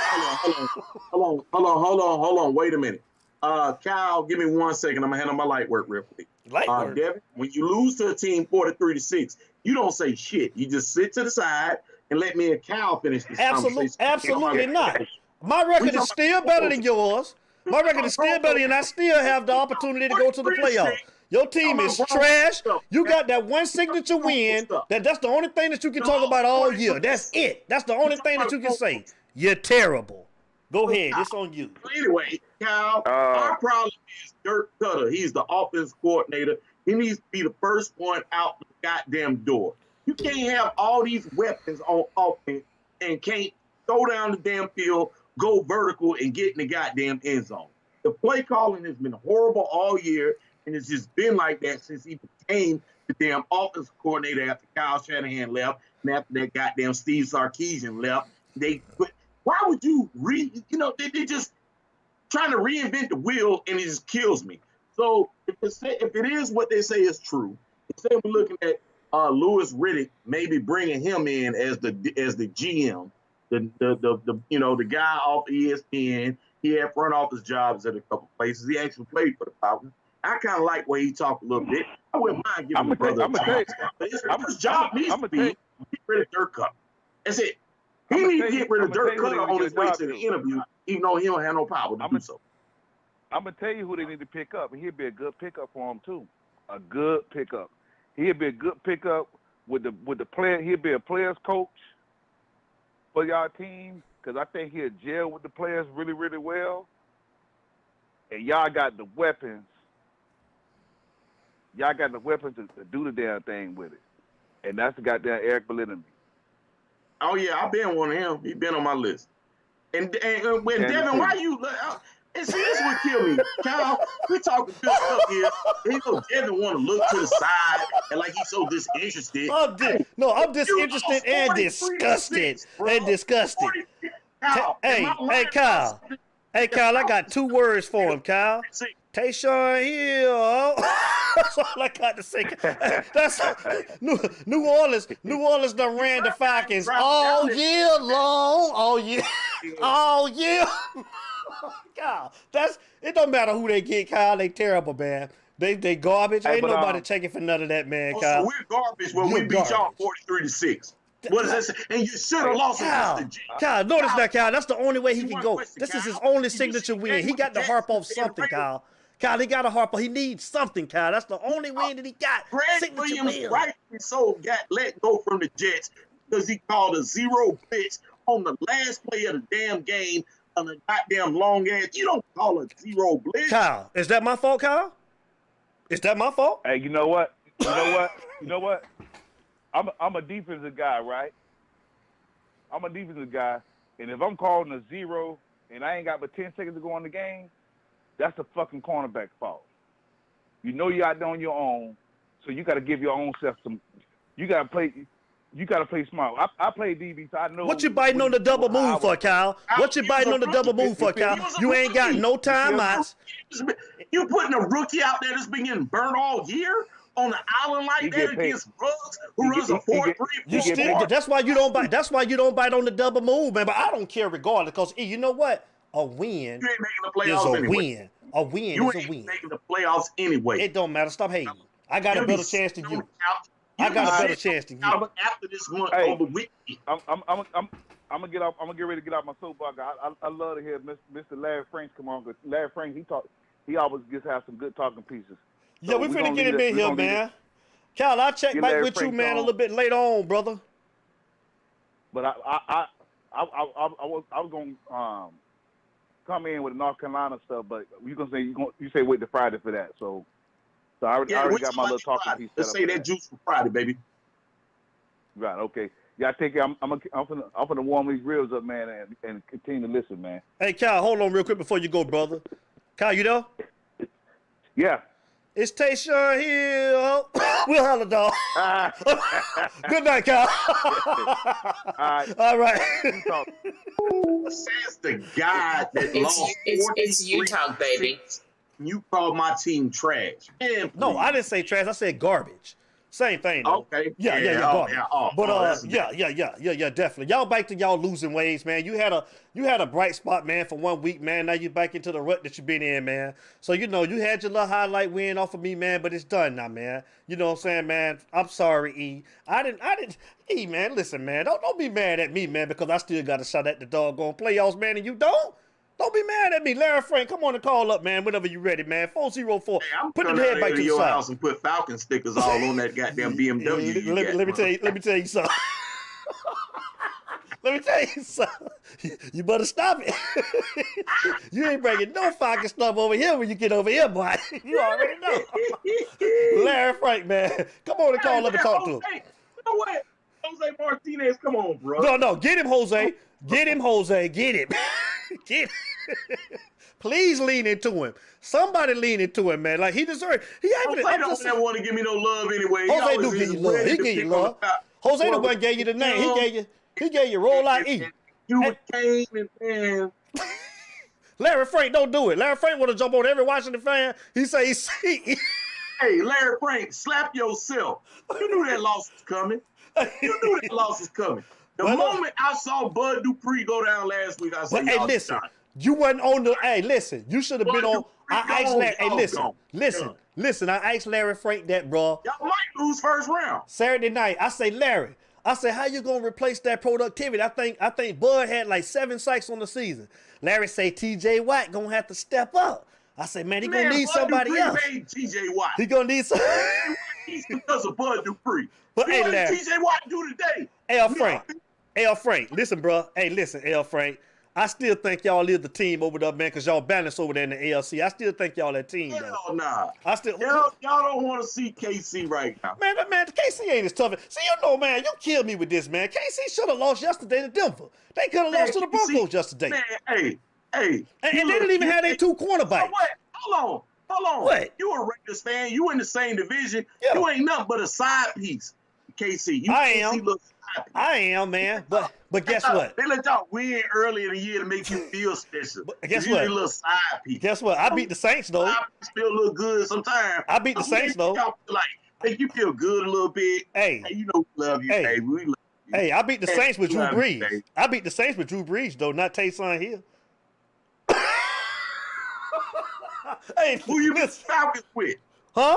Hold on. Wait a minute. Kyle, give me 1 second. I'm gonna handle my light work real quick. Devin, when you lose to a team 43-6, you don't say shit. You just sit to the side and let me and Kyle finish this conversation. Absolutely not. My record is still better than yours. My record is still better, and I still have the opportunity to go to the playoffs. Your team is trash. You got that one signature win. That's the only thing that you can talk about all year. That's it. That's the only thing that you can say. You're terrible. Go ahead. It's on you. Anyway, Kyle, our problem is Dirk Cutter. He's the offense coordinator. He needs to be the first one out the goddamn door. You can't have all these weapons on offense and can't go down the damn field, go vertical, and get in the goddamn end zone. The play calling has been horrible all year, and it's just been like that since he became the damn offensive coordinator after Kyle Shanahan left. And after that goddamn Steve Sarkisian left, why would you they just trying to reinvent the wheel, and it just kills me. So if it is what they say is true, say we're looking at Louis Riddick maybe bringing him in as the GM, the guy off ESPN. He had front office jobs at a couple places. He actually played for the Falcons. I kind of like where he talked a little bit. I wouldn't mind giving the brother a chance. But his job needs to be get rid of Dirk Cutter. That's it. He needs to get rid of Dirk Cutter on his way to the interview, even though he don't have no power to do so. I'm gonna tell you who they need to pick up, and he'd be a good pickup for him too. A good pickup. He'd be a good pickup with the player. He'd be a players coach for y'all team, because I think he'll gel with the players really, really well. And y'all got the weapons. Y'all got the weapons to do the damn thing with it. And that's the goddamn Eric Bieniemy. Oh yeah, I've been one of him. He's been on my list. And when Devin, why you? And see, this would kill me, Kyle. We talking good stuff here. Devin want to look to the side and like he's so disinterested. I'm disinterested and disgusted. Kyle, hey, Kyle. Hey, Kyle, I got 2 words for him, Kyle. Tayshaun Hill. That's all I got to say. That's New Orleans done ran the Falcons all year long. All year. Kyle, it don't matter who they get, Kyle. They terrible, man. They garbage. Ain't nobody taking for none of that, man, Kyle. So we're garbage when we beat y'all 43-6. What does that say? And you should have lost against the Jets. Kyle, notice that, Kyle. That's the only way he can go. This is his only signature win. He got to harp off something, Kyle. Kyle, he got to harp off. He needs something, Kyle. That's the only win that he got. Greg Williams rightfully so got let go from the Jets because he called a 0 blitz on the last play of the damn game on a goddamn long ass. You don't call a 0 blitz. Kyle, is that my fault, Kyle? Is that my fault? Hey, you know what? I'm a defensive guy, right? I'm a defensive guy, and if I'm calling a 0 and I ain't got but 10 seconds to go in the game, that's the fucking cornerback's fault. You know you're out there on your own, so you got to give your own self some. You got to play smart. I play DB, so I know. What you biting on the double move for, Kyle? What you biting on the double move for, Kyle? You ain't got no timeouts. You putting a rookie out there that's been getting burnt all year on an island like that against Ruggs, who runs a 4-3. That's why you don't bite. That's why you don't bite on the double move, man. But I don't care regardless, because you know what? A win you ain't making the playoffs is a win. A win you is a ain't win. Making the playoffs anyway. It don't matter. Stop hating. I got a better chance than you. I got a better chance than you. After this one over weekend. I'm gonna get ready to get out my soapbox. I love to hear Mr. Larry Franks come on, because Larry Franks he always just has some good talking pieces. Yeah, we finna get him in here, man. Kyle, I'll check back with you, man, a little bit later on, brother. But I was gonna come in with the North Carolina stuff, but you say wait till Friday for that. So I already got my little talking piece. Let's say that juice for Friday, baby. Right. Okay. Yeah, I take it. I'm gonna warm these ribs up, man, and continue to listen, man. Hey, Kyle, hold on real quick before you go, brother. Kyle, you there? Yeah. It's Tayshaun Hill. We'll holler, dog. Good night, Kyle. All right. Says the guy that lost it's Utah, baby. You called my team trash. Man, no, I didn't say trash. I said garbage. Same thing, though. Okay. Yeah, garbage. Yeah, definitely. Y'all back to y'all losing ways, man. You had a bright spot, man, for 1 week, man. Now you back into the rut that you've been in, man. So, you had your little highlight win off of me, man, but it's done now, man. You know what I'm saying, man? I'm sorry, E. I didn't. E, man, listen, man. Don't be mad at me, man, because I still got a shot at the doggone playoffs, man, and you don't. Don't be mad at me. Larry Frank, come on and call up, man, whenever you're ready, man. 404. Hey, put the head back to your side. house and put Falcon stickers all on that goddamn BMW. Let me tell you something. Let me tell you something. You better stop it. You ain't bringing no Falcon stuff over here when you get over here, boy. You already know. Larry Frank, man. Come on and call up and talk to him. You know what? Jose Martinez, come on, bro. No. Get him, Jose. Get him, Jose. Get him. Get him. Please lean into him. Somebody lean into him, man. Like, he deserves. Jose don't want to give me no love anyway. Jose do give you love. He give you love. Jose the one gave you the name. He gave you Roll Out E. You came and man. Larry Frank, don't do it. Larry Frank want to jump on every Washington fan. He say he see. Hey, Larry Frank, slap yourself. You knew that loss was coming. You knew that loss was coming. The moment I saw Bud Dupree go down last week, I said, hey, listen, you wasn't on the. Hey, listen, you should have been on. I asked Larry. Hey, listen. I asked Larry Frank that, bro. Y'all might lose first round Saturday night. I say, Larry. I say, how you gonna replace that productivity? I think Bud had like 7 sacks on the season. Larry say T.J. Watt gonna have to step up. I say, man, he gonna need somebody else. T.J. Watt. He gonna need some. Because of Bud Dupree. But hey, Larry. T.J. Watt do today? L. Frank, listen, bro. Hey, listen, L. Frank. I still think y'all is the team over there, man, because y'all balanced over there in the ALC. I still think y'all that team, though. Hell nah. Y'all don't want to see KC right now. Man, KC ain't as tough. See, you know, man, you killed me with this, man. KC should have lost yesterday to Denver. They could have lost to the Broncos yesterday. Man, hey. And they didn't even have their 2 cornerbacks. What? Hold on. What? You a Raiders fan. You in the same division. Yeah. You ain't nothing but a side piece, KC. I am, man. But guess what? They let y'all win early in the year to make you feel special. But guess what? A little side piece. Guess what? I beat the Saints, though. I still look good sometimes. I beat the Saints, though. Make you feel good a little bit. Hey, you know we love you, baby. We love you. Hey, I beat the Saints with Drew Brees. I beat the Saints with Drew Brees, though, not Taysom Hill. Hey, who you been Falcons with? Huh?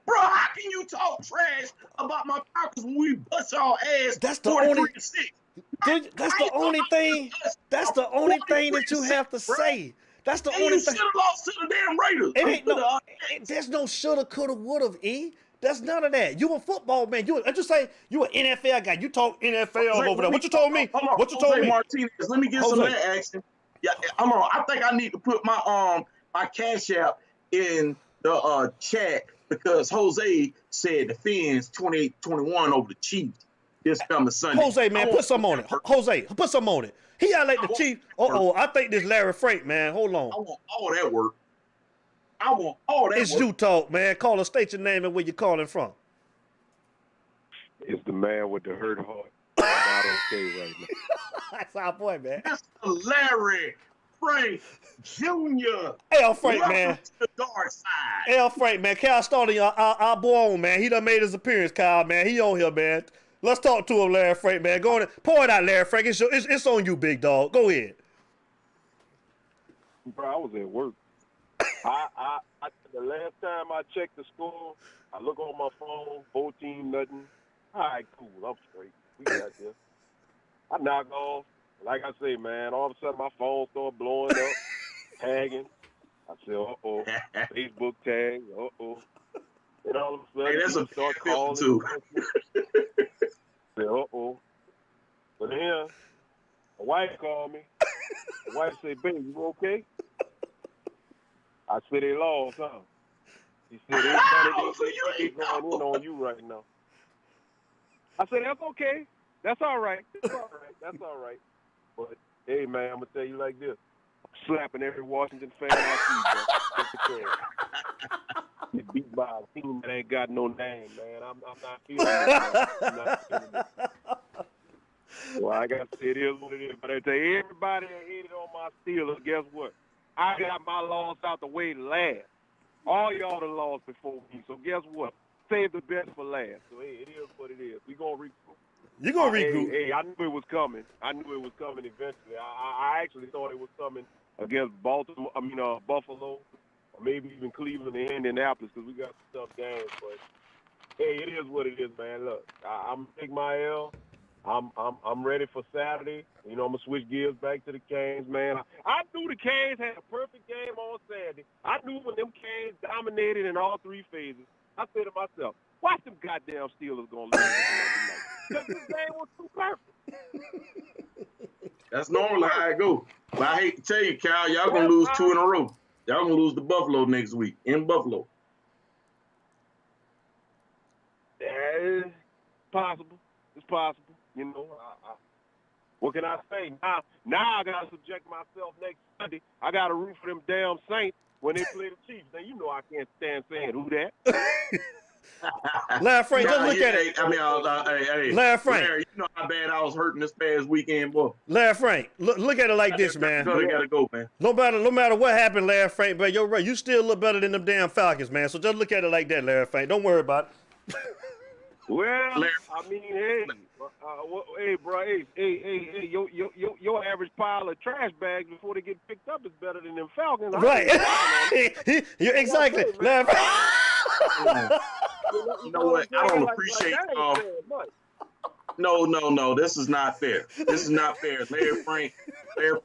Bro, how can you talk trash about my Falcons when we bust y'all ass? That's the only. That's the only thing. That's the only thing that you have to say. That's the only thing. You should have lost to the damn Raiders. It ain't no. There's no shoulda, coulda, woulda. That's none of that. You a football man. I just say you an NFL guy. You talk NFL over there. What you told me? What you told me? Martinez, let me get some of that action. Yeah, I think I need to put my my Cash App in the chat because Jose said the Fins 28-21 over the Chiefs this coming Sunday. Jose, man, put some on it. Jose, put some on it. He out like the Chiefs. I think this Larry Frank, man. Hold on. I want all that work. It's you talk, man. Call us, state your name and where you calling from. It's the man with the hurt heart. I'm not okay right now. That's our boy, man. That's Larry Frank Jr. L. Frank, man. To the dark side. L. Frank, man. Kyle Starling, our boy on, man. He done made his appearance, Kyle, man. He on here, man. Let's talk to him, Larry Frank, man. Go on, pour it out, Larry Frank. It's on you, big dog. Go ahead. Bro, I was at work. The last time I checked the score, I look on my phone, 14-0. All right, cool. I'm straight. We got this. I knock off. Like I say, man, all of a sudden my phone started blowing up, tagging. I said, uh-oh. Facebook tag, uh-oh. And all of a sudden, that's a start calling. Too. I said, uh-oh. But then, my wife called me. My wife said, baby, you okay? I said, they lost, huh? She said, they going in on you right now. I said, that's okay. That's all right. That's all right. But, hey, man, I'm going to tell you like this. I'm slapping every Washington fan I see, bro. Get beat by a team that ain't got no name, man. I'm not feeling it. Well, I got to say, it is what it is. But I tell you, everybody that hated on my Steelers, guess what? I got my loss out the way last. All y'all done lost before me. So guess what? Save the best for last. So, hey, it is what it is. We going to regroup. You're going to regroup. Hey, I knew it was coming. Eventually. I actually thought it was coming against Buffalo, or maybe even Cleveland and Indianapolis because we got some tough games. But, hey, it is what it is, man. Look, I'm going to take my L. I'm ready for Saturday. You know, I'm going to switch gears back to the Canes, man. I knew the Canes had a perfect game on Saturday. I knew when them Canes dominated in all 3 phases. I said to myself, watch them goddamn Steelers going to lose tonight. Because this game was too perfect. That's normally how I go. But I hate to tell you, Kyle, y'all going to lose 2 in a row. Y'all going to lose to Buffalo next week in Buffalo. It's possible. It's possible. You know, what can I say? Now I got to subject myself next Sunday. I got to root for them damn Saints when they play the Chiefs. Now, you know I can't stand saying who that. Larry Frank, just look at it. Hey, Larry Frank. Larry, you know how bad I was hurting this past weekend, boy. Larry Frank, look at it like this, man. Gotta go, man. No matter what happened, Larry Frank, bro, you're right. You still look better than them damn Falcons, man. So just look at it like that, Larry Frank. Don't worry about it. Well, I mean, hey, hey, bro, hey, your average pile of trash bags before they get picked up is better than them Falcons. Right. You're exactly. Larry Frank. You know what? I don't appreciate. No. This is not fair. This is not fair. Larry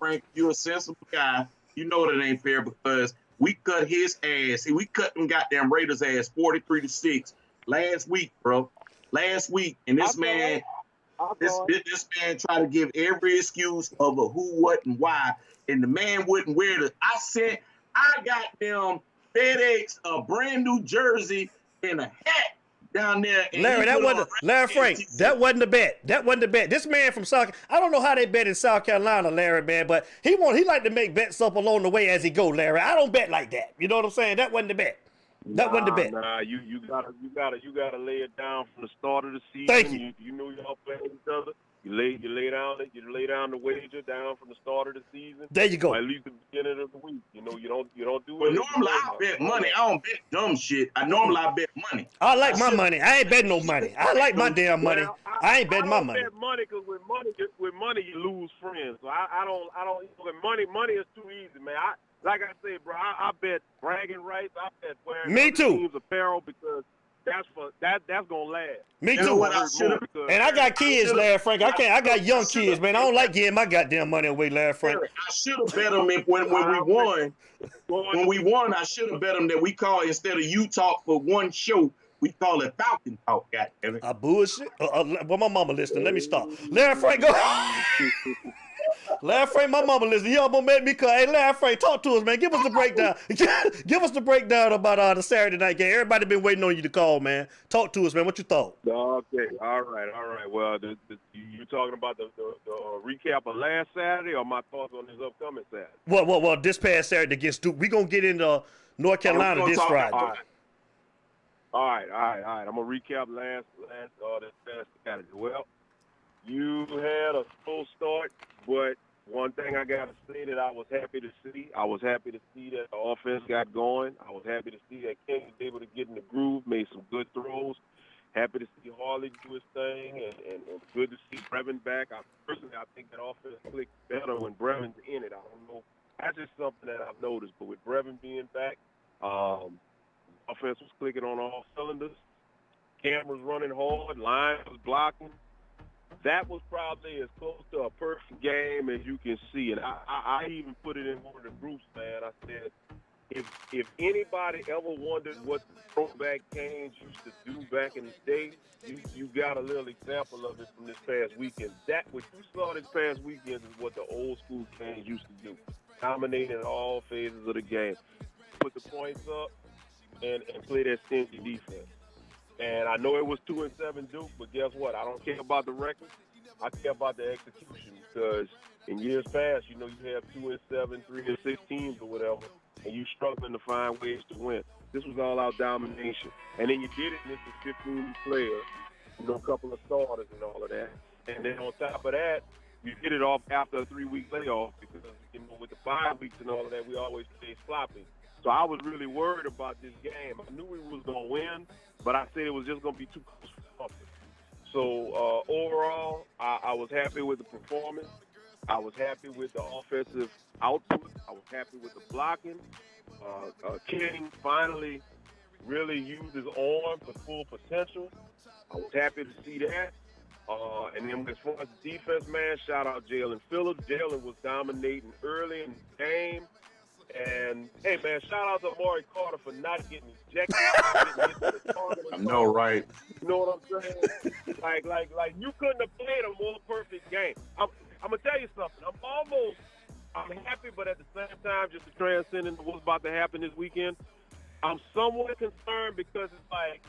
Frank, you're a sensible guy. You know that ain't fair because we cut his ass. See, we cut them goddamn Raiders' ass 43-6 last week, bro. Last week, and this man tried to give every excuse of a who, what, and why, and the man wouldn't wear the. I got them FedEx a brand new jersey and a hat down there. Larry Frank, that wasn't the bet. That wasn't the bet. This man from South, I don't know how they bet in South Carolina, Larry, man, but he like to make bets up along the way as he go, Larry. I don't bet like that. You know what I'm saying? That wasn't the bet. That wasn't the bet. Nah, you gotta lay it down from the start of the season. Thank you. You know y'all playing each other. You lay down the wager down from the start of the season. There you go. Or at least the beginning of the week. You know, you don't do it. But normally I bet money. I don't bet dumb shit. I bet money. I like my money. I ain't betting no money. I like my damn money. Well, I ain't betting my money. I don't bet money because with money you lose friends. So I don't. With money is too easy, man. Like I said, bro, I bet bragging rights. I bet wearing Me too. team's apparel because that's gonna last. Me You too. know what I should've- And I got kids, Larry Frank. I got young kids, man. I don't like giving my goddamn money away, Larry Frank. I should have bet them when we won. When we won, I should have bet them that we call instead of you talk for one show, we call it Falcon Talk. Goddammit. I bullshit. Well, my mama listening. Let me stop. Larry Frank, go. Larry Frank, my mama listening. You almost made me call. Hey, Larry Frank, talk to us, man. Give us the breakdown. Give us the breakdown about the Saturday night game. Everybody been waiting on you to call, man. Talk to us, man. What you thought? Okay, all right. Well, you talking about the recap of last Saturday or my thoughts on this upcoming Saturday? Well, this past Saturday against Duke. We gonna get into North Carolina this Friday. All right. I'm gonna recap last this past Saturday. Well, you had a slow start, but one thing I got to say that I was happy to see. I was happy to see that the offense got going. I was happy to see that King was able to get in the groove, made some good throws. Happy to see Harley do his thing, and good to see Brevin back. I think that offense clicked better when Brevin's in it. I don't know. That's just something that I've noticed. But with Brevin being back, offense was clicking on all cylinders. Cam was running hard. Line was blocking. That was probably as close to a perfect game as you can see. And I even put it in one of the groups, man. I said, if anybody ever wondered what the throwback Canes used to do back in the day, you got a little example of it from this past weekend. That what you saw this past weekend is what the old school Canes used to do. Dominating all phases of the game. Put the points up and play that stingy defense. And I know it was 2-7 Duke, but guess what? I don't care about the record. I care about the execution because in years past, you have 2-7, 3-6 teams or whatever, and you struggling to find ways to win. This was all out domination. And then you did it with the 15 players, a couple of starters and all of that. And then on top of that, you did it off after a 3-week layoff because, with the 5 weeks and all of that, we always stay sloppy. So I was really worried about this game. I knew we was going to win, but I said it was just going to be too close for comfort. So overall, I was happy with the performance. I was happy with the offensive output. I was happy with the blocking. King finally really used his arm for full potential. I was happy to see that. And then as far as the defense, man, shout out Jalen Phillips. Jalen was dominating early in the game. And, hey, man, shout out to Amari Carter for not getting ejected. I know, right? You know what I'm saying? like you couldn't have played a more perfect game. I'm going to tell you something. I'm happy, but at the same time, just to transcend into what's about to happen this weekend, I'm somewhat concerned because it's like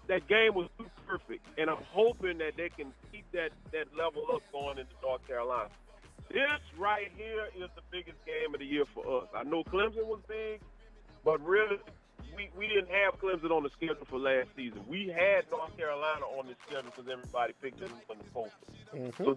that game was too perfect, and I'm hoping that they can keep that level up going into North Carolina. This right here is the biggest game of the year for us. I know Clemson was big, but really we didn't have Clemson on the schedule for last season. We had North Carolina on the schedule because everybody picked them on the Coastal. Mm-hmm. So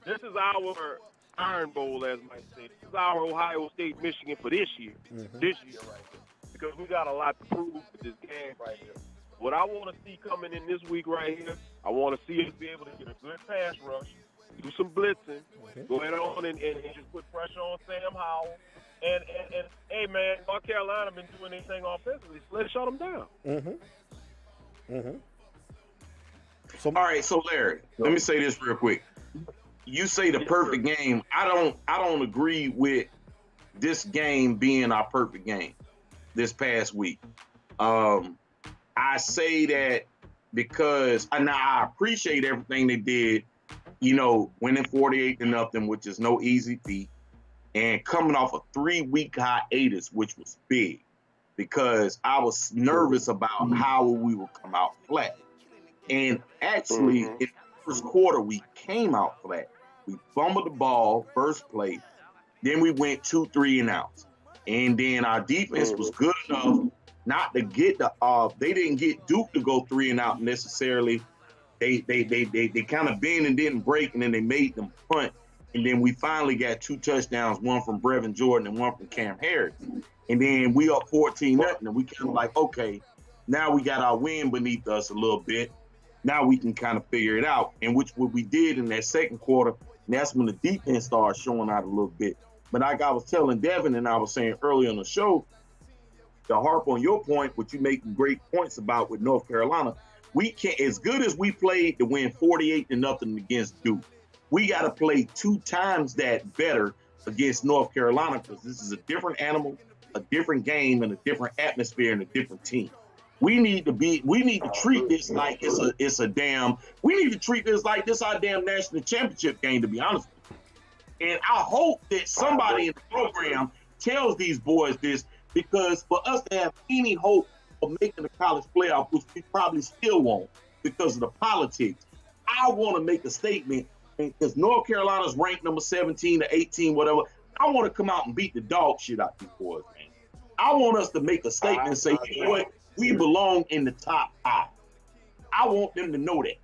this is our Iron Bowl, as might say. This is our Ohio State, Michigan for this year. Mm-hmm. This year right here. Because we got a lot to prove with this game right here. What I want to see coming in this week right here, I want to see us be able to get a good pass rush, do some blitzing, go ahead on and just put pressure on Sam Howell. And hey, man, North Carolina been doing anything offensively, so let's shut them down. Mm-hmm. Mm-hmm. So, all right, so Larry, let me say this real quick. You say the perfect game. I don't agree with this game being our perfect game this past week. I say that because I appreciate everything they did, winning 48-0, which is no easy feat, and coming off a 3-week hiatus, which was big, because I was nervous about how we would come out flat. And actually, in the first quarter, we came out flat. We fumbled the ball first play, then we went 2 3-and-outs, and then our defense was good enough not to get they didn't get Duke to go 3-and-out necessarily. They kind of bend and didn't break, and then they made them punt. And then we finally got 2 touchdowns, one from Brevin Jordan and one from Cam Harris. And then we up 14-0, and we kind of like, okay, now we got our wind beneath us a little bit. Now we can kind of figure it out. And what we did in that second quarter, and that's when the defense started showing out a little bit. But like I was telling Devin and I was saying earlier on the show, to harp on your point, which you make great points about with North Carolina, we can't, as good as we played to win 48-0 against Duke, we got to play 2 times that better against North Carolina, because this is a different animal, a different game, and a different atmosphere and a different team. We need to treat this like it's a damn. We need to treat this like this our damn national championship game, to be honest with you. And I hope that somebody in the program tells these boys this, because for us to have any hope of making the college playoff, which we probably still won't because of the politics, I want to make a statement, because North Carolina's ranked number 17 to 18, whatever. I want to come out and beat the dog shit out these boys, man. I want us to make a statement and say, you know what? We belong in the top 5. I want them to know that.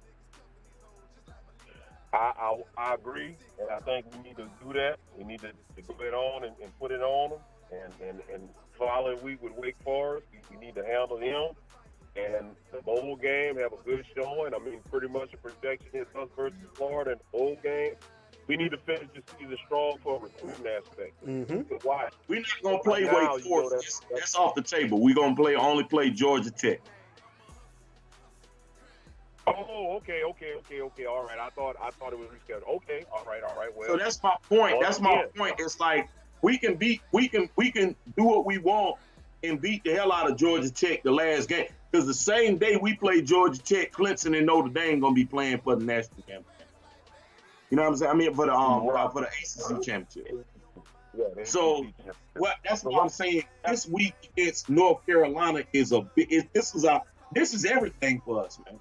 I agree, and I think we need to do that. We need to go it on and put it on them. And following week with Wake Forest, we need to handle them. And the bowl game, have a good showing. I mean, pretty much a projection is us versus Florida in the bowl game. We need to finish the season strong for a recruiting aspect. Mm-hmm. Why? We're not going to play Wake Forest. That's off the table. We're going to only play Georgia Tech. Oh, okay. All right. I thought it was rescheduled. Okay. All right. Well, so that's my point. That's my point. It's like we can do what we want and beat the hell out of Georgia Tech the last game. Because the same day we play Georgia Tech, Clemson and Notre Dame going to be playing for the national championship. You know what I'm saying? I mean, for the ACC championship. Yeah, so that's what I'm saying. This week against North Carolina is this is everything for us, man.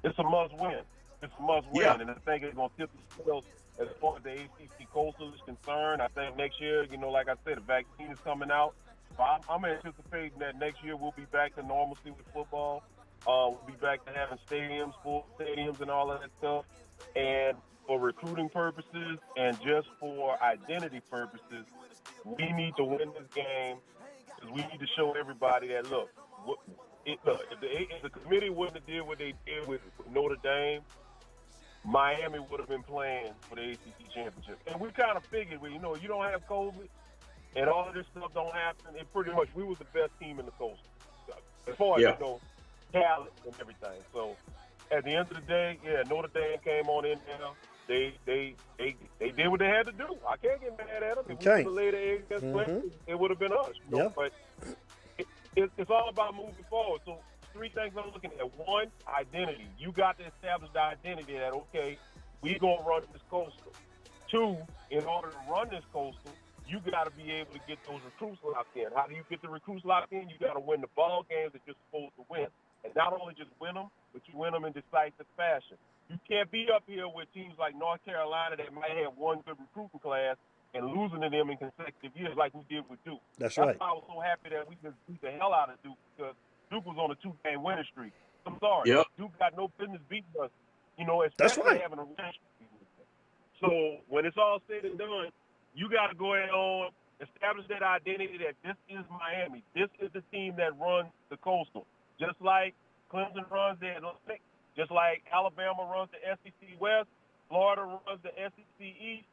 It's a must win. Yeah. And I think it's going to tip the scales as far as the ACC Coastal is concerned. I think next year, like I said, the vaccine is coming out. So I'm anticipating that next year we'll be back to normalcy with football. We'll be back to having full stadiums and all of that stuff. And for recruiting purposes and just for identity purposes, we need to win this game, because we need to show everybody that, if the committee wouldn't have did what they did with Notre Dame, Miami would have been playing for the ACC championship. And we kind of figured, you don't have COVID and all of this stuff don't happen. And pretty much we was the best team in the Coastal, as far as talent and everything. So at the end of the day, Notre Dame came on in there. They did what they had to do. I can't get mad at them. If we could lay the egg against Clemson, it would have been us. But it's all about moving forward. So 3 things I'm looking at. 1, identity. You got to establish the identity that, okay, we're going to run this Coastal. 2, in order to run this Coastal, you got to be able to get those recruits locked in. How do you get the recruits locked in? You got to win the ball games that you're supposed to win. And not only just win them, but you win them in decisive fashion. You can't be up here with teams like North Carolina that might have one good recruiting class and losing to them in consecutive years like we did with Duke. That's That's right. why I was so happy that we just beat the hell out of Duke, because Duke was on a 2-game winning streak. I'm sorry. Yep. Duke got no business beating us, you know, That's especially right. having a winning streak. So when it's all said and done, you got to go ahead on, establish that identity that this is Miami. This is the team that runs the Coastal. Just like Clemson runs the Atlantic, just like Alabama runs the SEC West, Florida runs the SEC East,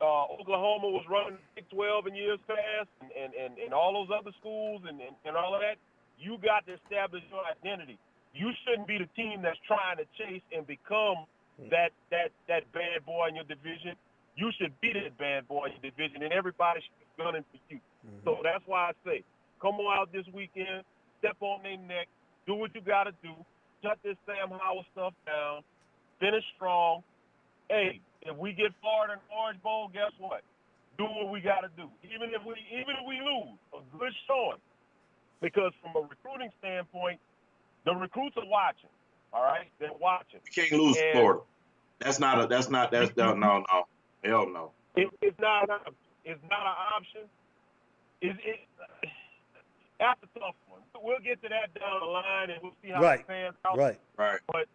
Oklahoma was running the Big 12 in years past, and all those other schools and all of that. You got to establish your identity. You shouldn't be the team that's trying to chase and become that bad boy in your division. You should be that bad boy in your division, and everybody should be gunning for you. So that's why I say, come on out this weekend, step on their neck, do what you got to do, shut this Sam Howell stuff down, finish strong. Hey, if we get Florida in the Orange Bowl, guess what? Do what we got to do. Even if we lose, a good showing. Because from a recruiting standpoint, the recruits are watching. All right, they're watching. You can't lose to Florida. That's no. Hell no. It's not an option. That's a tough one. We'll get to that down the line, and we'll see how it pans out. Right. But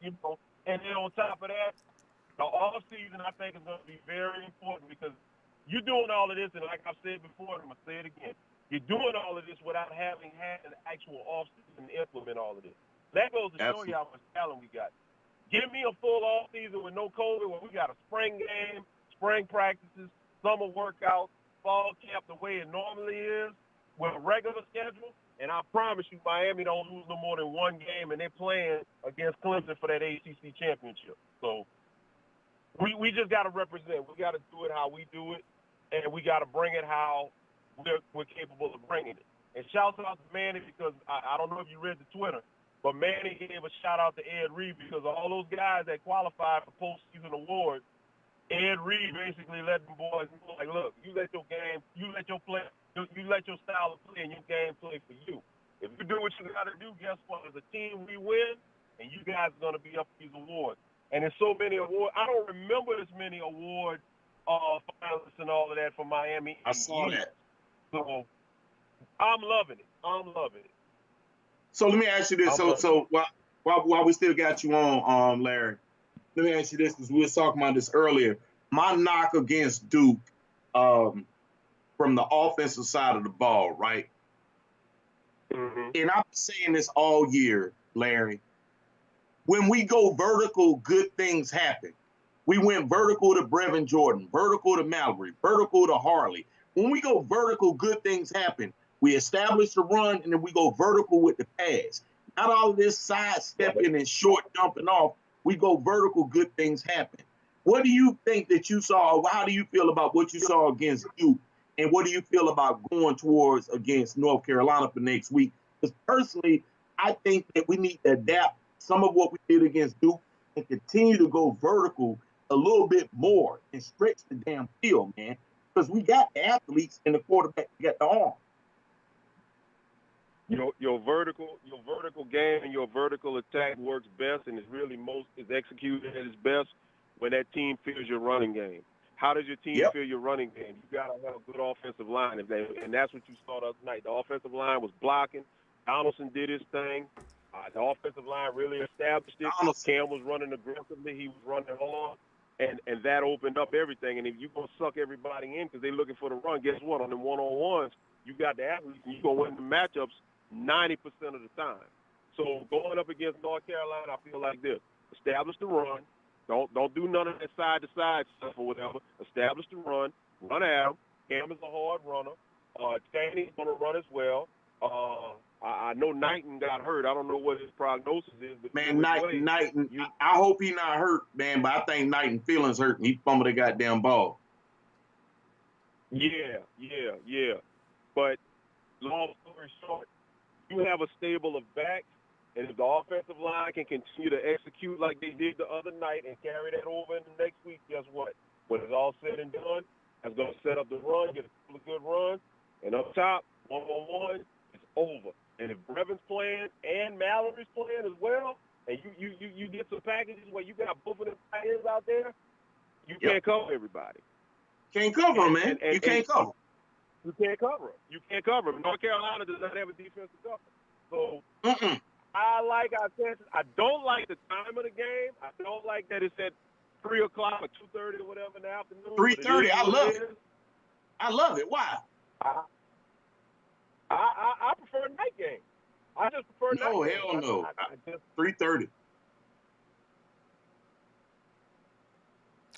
you know, and then on top of that, the off season I think is going to be very important, because you're doing all of this, and like I've said before, and I'm going to say it again, you're doing all of this without having had an actual off season to implement all of this. That goes to show you how much talent we got. Give me a full off season with no COVID, where we got a spring game, spring practices, summer workouts, fall camp the way it normally is with a regular schedule, and I promise you Miami don't lose no more than one game, and they're playing against Clemson for that ACC championship. So we just got to represent. We got to do it how we do it, and we got to bring it how we're capable of bringing it. And shout out to Manny, because I don't know if you read the Twitter, but Manny gave a shout-out to Ed Reed, because of all those guys that qualified for postseason awards, Ed Reed basically let them boys know, like, look, you let your game, you let your style of play and your game play for you. If you do what you got to do, guess what? As a team, we win, and you guys are going to be up for these awards. And there's so many awards. I don't remember this many award finalists and all of that for Miami. I saw that. So I'm loving it. So let me ask you this. So while we still got you on, Larry, let me ask you this, because we were talking about this earlier. My knock against Duke, from the offensive side of the ball, right? Mm-hmm. And I've been saying this all year, Larry. When we go vertical, good things happen. We went vertical to Brevin Jordan, vertical to Mallory, vertical to Harley. When we go vertical, good things happen. We establish the run, and then we go vertical with the pass. Not all of this sidestepping and short dumping off. We go vertical, good things happen. What do you think that you saw? How do you feel about what you saw against Duke? And what do you feel about going towards against North Carolina for next week? Because personally, I think that we need to adapt some of what we did against Duke and continue to go vertical a little bit more and stretch the damn field, man. Because we got the athletes and the quarterback to get the arm. Your vertical game and your vertical attack works best, and is executed at its best when that team feels your running game. How does your team feel your running game? You got to have a good offensive line, and that's what you saw the other night. The offensive line was blocking. Donaldson did his thing. The offensive line really established it. Cam was running aggressively. He was running hard, and that opened up everything. And if you're going to suck everybody in because they're looking for the run, guess what? On the one-on-ones, you got the athletes, and you're going to win the matchups 90% of the time. So going up against North Carolina, I feel like this. Establish the run. Don't do none of that side-to-side stuff or whatever. Establish the run. Run at him. Cam is a hard runner. Chaney's going to run as well. I know Knighton got hurt. I don't know what his prognosis is. But man, Knighton, I hope he's not hurt, man, but I think Knighton feelings hurt and he fumbled the goddamn ball. Yeah. But long story short, you have a stable of backs, and if the offensive line can continue to execute like they did the other night and carry that over in the next week, guess what? When it's all said and done, that's going to set up the run, get a couple of good runs, and up top, one-on-one, it's over. And if Brevin's playing and Mallory's playing as well, and you get some packages where you got both of them tight ends out there, you can't cover everybody. Can't cover him, man. You can't cover. You can't cover him. You can't cover him. North Carolina does not have a defensive cover. So I like our chances. I don't like the time of the game. I don't like that it's at 3 o'clock or 2:30 or whatever in the afternoon. 3:30. I love it. I love it. Why? I prefer night game. I just prefer night game. No, hell no. 3:30.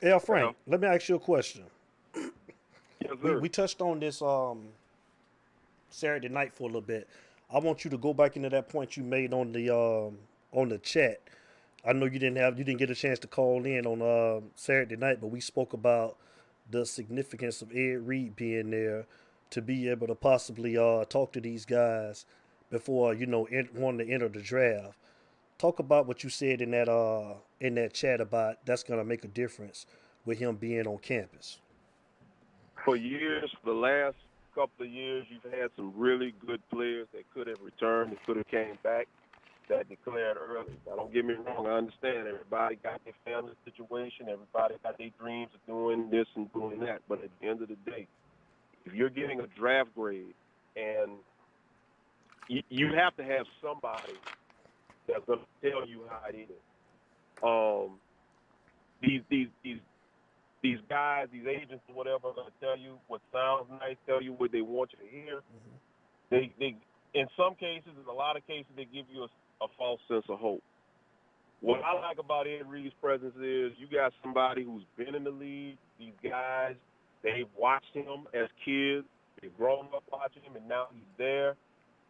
Yeah, Frank, let me ask you a question. Yes, sir. We touched on this Saturday night for a little bit. I want you to go back into that point you made on the chat. I know you didn't get a chance to call in on Saturday night, but we spoke about the significance of Ed Reed being there to be able to possibly talk to these guys before wanting to enter the draft. Talk about what you said in that chat about that's gonna make a difference with him being on campus. For years, for the last couple of years, you've had some really good players that could have returned, that could have came back, that declared early. Now, don't get me wrong. I understand everybody got their family situation. Everybody got their dreams of doing this and doing that. But at the end of the day, if you're getting a draft grade and you have to have somebody that's going to tell you how it is. These guys, these agents or whatever are going to tell you what sounds nice, tell you what they want you to hear. They in some cases, in a lot of cases, they give you a false sense of hope. What I like about Ed Reed's presence is you got somebody who's been in the league. These guys, they've watched him as kids. They've grown up watching him, and now he's there.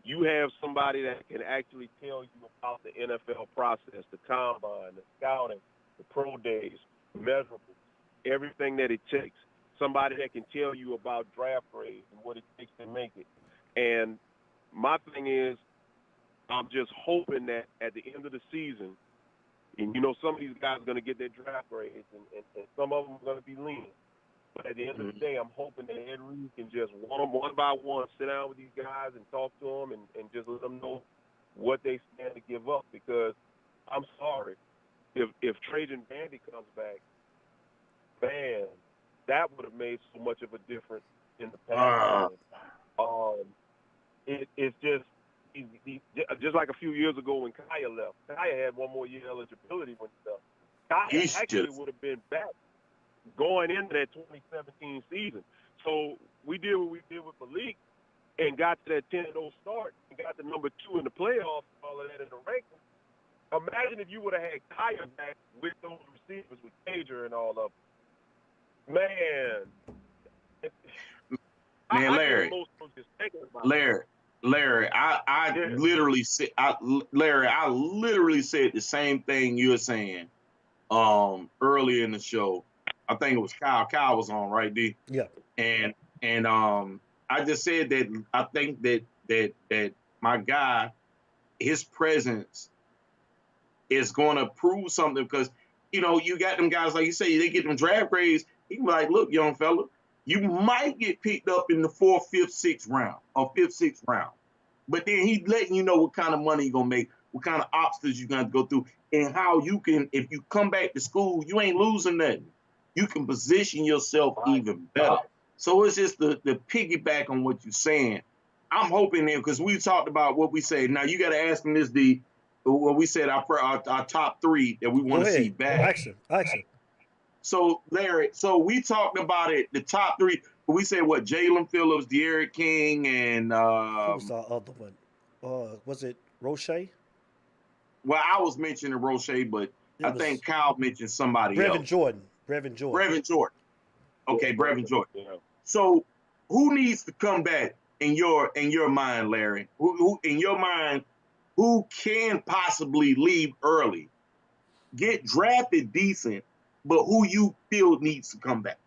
You have somebody that can actually tell you about the NFL process, the combine, the scouting, the pro days, measurables, everything that it takes. Somebody that can tell you about draft grades and what it takes to make it. And my thing is, I'm just hoping that at the end of the season, and some of these guys are going to get their draft grades, and some of them are going to be lenient. But at the end of the day, I'm hoping that Ed Reed can just one by one sit down with these guys and talk to them and just let them know what they stand to give up. Because I'm sorry, if Trajan Bandy comes back, man, that would have made so much of a difference in the past. It's just like a few years ago when Kaya left. Kaya had one more year eligibility when he left. Kaya actually would have been back going into that 2017 season. So we did what we did with Malik and got to that 10-0 start and got to number 2 in the playoffs and all of that in the rankings. Imagine if you would have had Kaya back with those receivers, with Cager and all of them. Man, Larry, I literally said the same thing you're saying earlier in the show. I think it was Kyle. Kyle was on, right, D? Yeah. And I just said that I think that my guy, his presence is going to prove something because you got them guys like you say they get them draft grades. He can be like, look, young fella, you might get picked up in the 4th, 5th, 6th round or 5th, 6th round, but then he's letting you know what kind of money you're gonna make, what kind of obstacles you're gonna go through, and how you can, if you come back to school, you ain't losing nothing. You can position yourself even better. So it's just the piggyback on what you're saying. I'm hoping that because we talked about what we say. Now you got to ask him this, what we said our top 3 that we want to see back. Action. So Larry, we talked about it. The top 3. We said what? Jalen Phillips, De'Aaron King, and who was the other one? Was it Roche? Well, I was mentioning Roche, but I think Kyle mentioned somebody else. Brevin Jordan. Okay, Brevin Jordan. Yeah. So who needs to come back in your mind, Larry? Who in your mind, who can possibly leave early, get drafted decent, but who you feel needs to come back?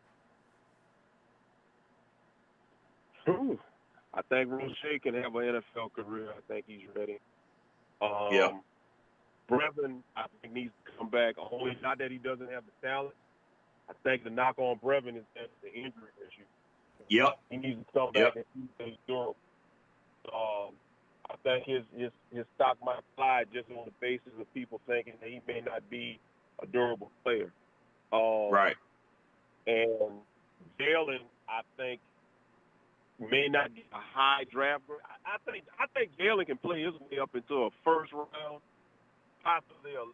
I think Roche can have an NFL career. I think he's ready. Brevin, I think, needs to come back. Only not that he doesn't have the talent. I think the knock on Brevin is that the injury issue. Yep. He needs to come back and he's durable. I think his stock might fly just on the basis of people thinking that he may not be a durable player. Right. And Jalen, I think, may not get a high draft grade. I think Jalen can play his way up into a first round, possibly a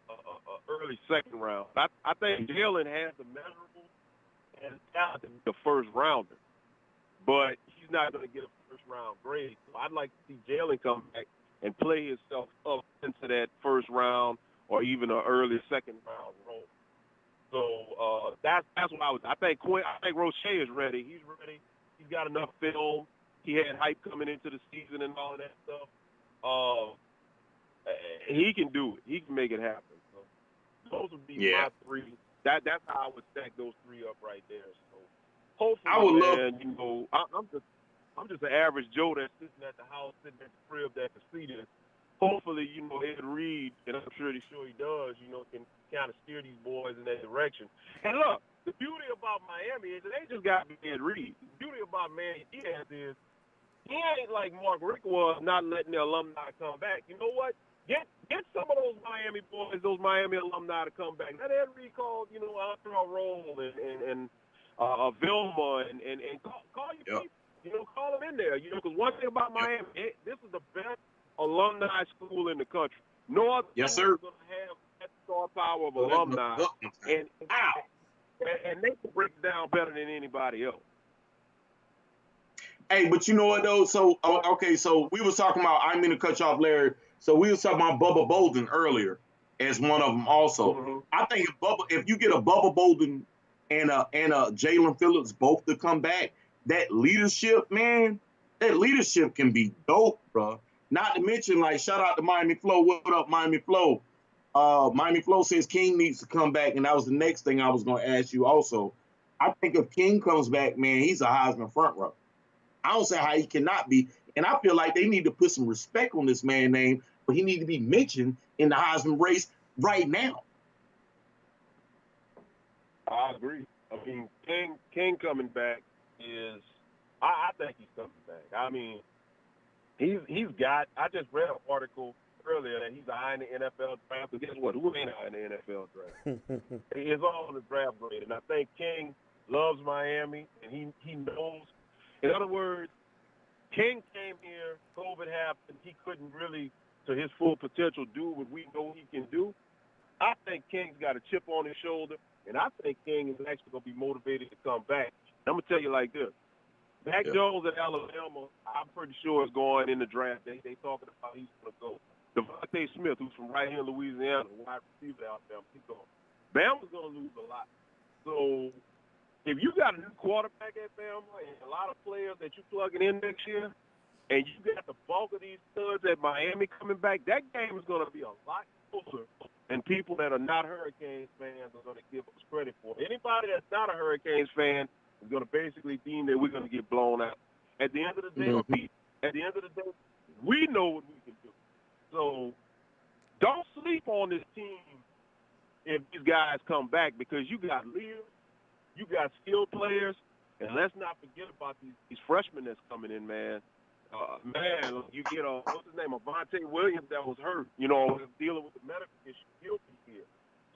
early second round. I think Jalen has the measurables and talent to be a first rounder, but he's not going to get a first round grade. So I'd like to see Jalen come back and play himself up into that first round or even an early second round role. So that's what I think Roche is ready. He's ready. He's got enough film. He had hype coming into the season and all of that stuff. He can do it. He can make it happen. So those would be my three. That's how I would stack those three up right there. So hopefully, I'm just an average Joe that's sitting at the house, sitting at the crib that can see this. Hopefully, Ed Reed, and I'm sure he does, can kind of steer these boys in that direction. And look, the beauty about Miami is they just got Ed Reed. The beauty about Manny Diaz is he ain't like Mark Rick was, not letting the alumni come back. You know what? Get some of those Miami boys, those Miami alumni to come back. Let Ed Reed call, Arthur Roll and Vilma and call your people. Call them in there. Because one thing about Miami, this is the best alumni school in the country. No other school is going to have that star power of alumni, and they can break it down better than anybody else. Hey, but you know what though? So okay, so we was talking about. I didn't mean to cut you off, Larry. So we was talking about Bubba Bolden earlier as one of them also. Mm-hmm. I think if you get a Bubba Bolden and a Jalen Phillips both to come back, that leadership, man, that leadership can be dope, bro. Not to mention, like, shout out to Miami Flow. What up, Miami Flow? Miami Flow says King needs to come back, and that was the next thing I was going to ask you also. I think if King comes back, man, he's a Heisman front runner. I don't say how he cannot be, and I feel like they need to put some respect on this man's name, but he needs to be mentioned in the Heisman race right now. I agree. I mean, King coming back is, I think he's coming back. I mean, he's got, I just read an article earlier that he's high in the NFL draft, but guess what? Who ain't high in the NFL draft? It's all on the draft grade, and I think King loves Miami, and he knows. In other words, King came here, COVID happened, he couldn't really, to his full potential, do what we know he can do. I think King's got a chip on his shoulder, and I think King is actually going to be motivated to come back. I'm going to tell you like this. Mac Jones at Alabama, I'm pretty sure is going in the draft. They talking about he's going to go. Devontae Smith, who's from right here in Louisiana, wide receiver at Alabama, he's going. Bama's going to lose a lot. So if you got a new quarterback at Bama and a lot of players that you're plugging in next year, and you got the bulk of these studs at Miami coming back, that game is going to be a lot closer than people that are not Hurricanes fans are going to give us credit for. Anybody that's not a Hurricanes fan is going to basically deem that we're going to get blown out. At the end of the day, we know what we can do. So don't sleep on this team if these guys come back, because you got leaders, you got skilled players, and let's not forget about these freshmen that's coming in, man. You get what's his name, Avante Williams that was hurt, dealing with the medical issue. He'll be here.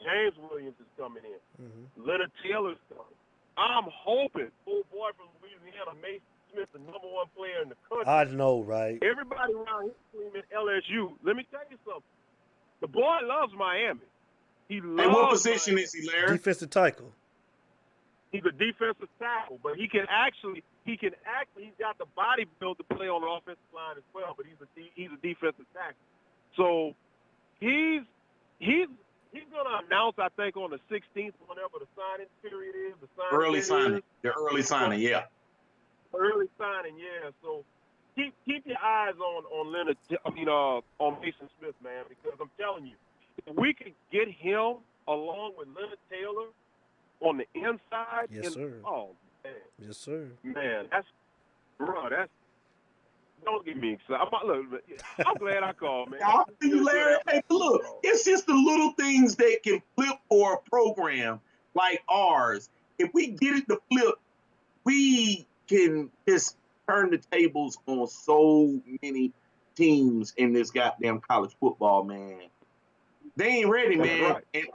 James Williams is coming in. Mm-hmm. Leonard Taylor's coming. I'm hoping, old boy from Louisiana, Mason Smith, the number one player in the country. I know, right? Everybody around here screaming LSU. Let me tell you something. The boy loves Miami. He loves. And what position Miami. is he, Larry? Defensive tackle. He's a defensive tackle, but he's got the body build to play on the offensive line as well, but he's a defensive tackle. So he's going to announce, I think, on the 16th, whenever the signing period is. The early signing, yeah. Early signing, yeah. So keep your eyes on Leonard. On Mason Smith, man, because I'm telling you, if we could get him along with Leonard Taylor on the inside. Yes, sir. Oh, man. Yes, sir. Man, that's don't get me excited. I'm glad I called, man. I feel you, Larry. Hey, look, it's just the little things that can flip for a program like ours. If we get it to flip, we can just turn the tables on so many teams in this goddamn college football, man. They ain't ready, man. Right.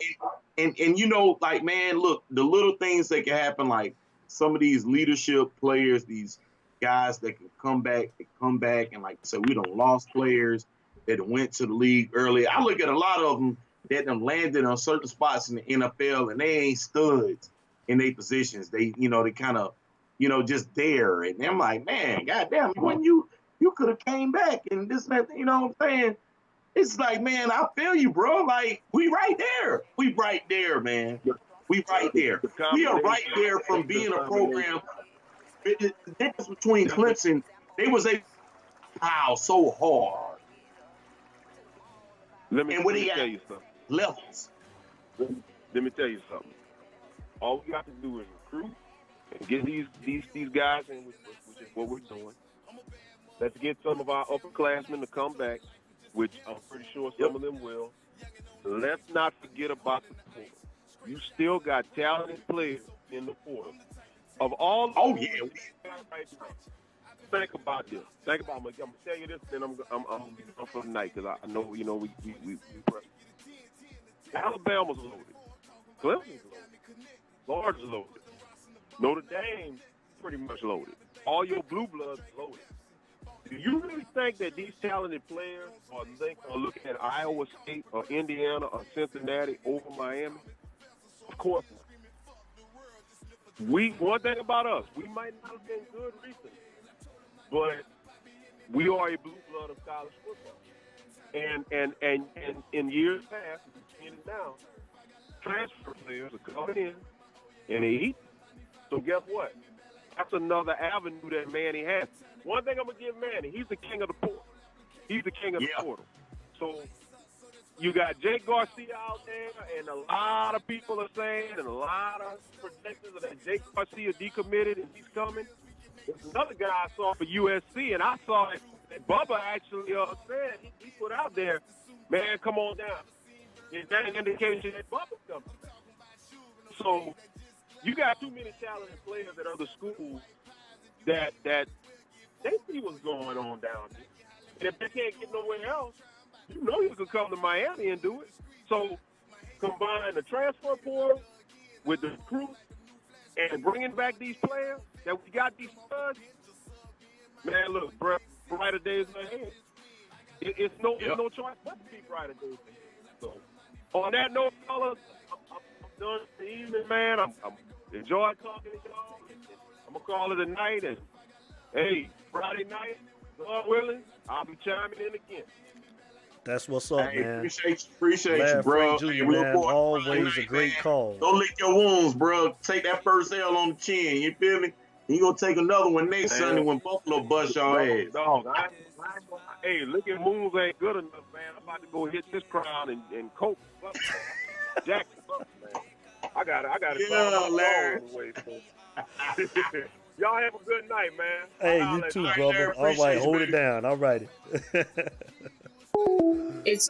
And man, look, the little things that can happen, like some of these leadership players, these guys that can come back, and like I said, we done lost players that went to the league early. I look at a lot of them that done landed on certain spots in the NFL, and they ain't studs in their positions. They, they kind of, just there. And I'm like, man, goddamn, when you could have came back and this and that, you know what I'm saying? It's like, man, I feel you, bro. Like, we right there. We right there, man. We right there. We are right there from being a program. The difference between Clemson, they was able to pile so hard. Let me tell you something. Levels. Let me tell you something. All we got to do is recruit and get these guys in, which is what we're doing. Let's get some of our upperclassmen to come back, which I'm pretty sure some of them will. Let's not forget about the portal. You still got talented players in the portal. Of all, right now, think about this. Think about. I'm gonna tell you this, then I'm gonna be done for the night because I know we press. Alabama's loaded. Clemson's loaded. Florida's loaded. Notre Dame's pretty much loaded. All your blue bloods loaded. Do you really think that these talented players are looking at Iowa State or Indiana or Cincinnati over Miami? Of course not. One thing about us, we might not have been good recently, but we are a blue blood of college football. And in years past, and now, transfer players are coming in and they eat. So guess what? That's another avenue that Manny has. One thing I'm gonna give Manny, he's the king of the portal. He's the king of the portal. So you got Jake Garcia out there, and a lot of people are saying, and a lot of projections that Jake Garcia decommitted and he's coming. There's another guy I saw for USC, and I saw that Bubba actually said, he put out there, man, come on down. Is that an indication that Bubba's coming? So you got too many talented players at other schools that they see what's going on down there. And if they can't get nowhere else, you know you could come to Miami and do it. So combine the transfer portal with the recruit and bringing back these players that we got these studs. Man, look, brighter days ahead. It's no choice but to be brighter days ahead. So on that note, fellas, I'm done for the evening, man. I'm enjoying talking to y'all. I'm gonna call it a night, and hey, Friday night, God willing, I'll be chiming in again. That's what's up, man. Appreciate you, bro. Jr., man, always a great call. Don't lick your wounds, bro. Take that first L on the chin. You feel me? You gonna take another one next Sunday when Buffalo bust your ass. Dog, hey, licking wounds ain't good enough, man. I'm about to go hit this crowd and coke. Jackson, man. I got it. Yeah, Larry. Y'all have a good night, man. Hey, you too, brother. All right, hold it down. All right. It's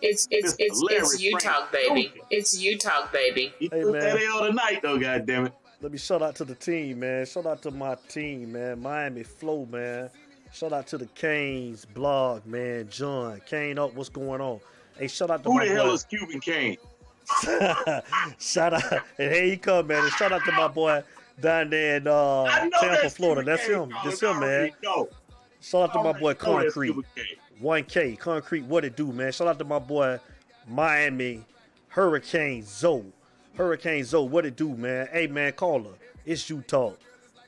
you talk, baby. It's you talk, baby. You took that L tonight, though, goddammit. Let me shout out to the team, man. Shout out to my team, man. Miami Flow, man. Shout out to the Canes blog, man. John, Kane up, what's going on? Hey, shout out to Who the hell is Cuban Kane? Shout out, and here he come, man. And shout out to my boy down there in Tampa, Florida. That's him. That's him, man. Shout out to my boy Concrete. 1K, Concrete, what it do, man? Shout out to my boy Miami Hurricane Zoe. Hurricane Zoe, what it do, man? Hey, man, call her. It's you talk.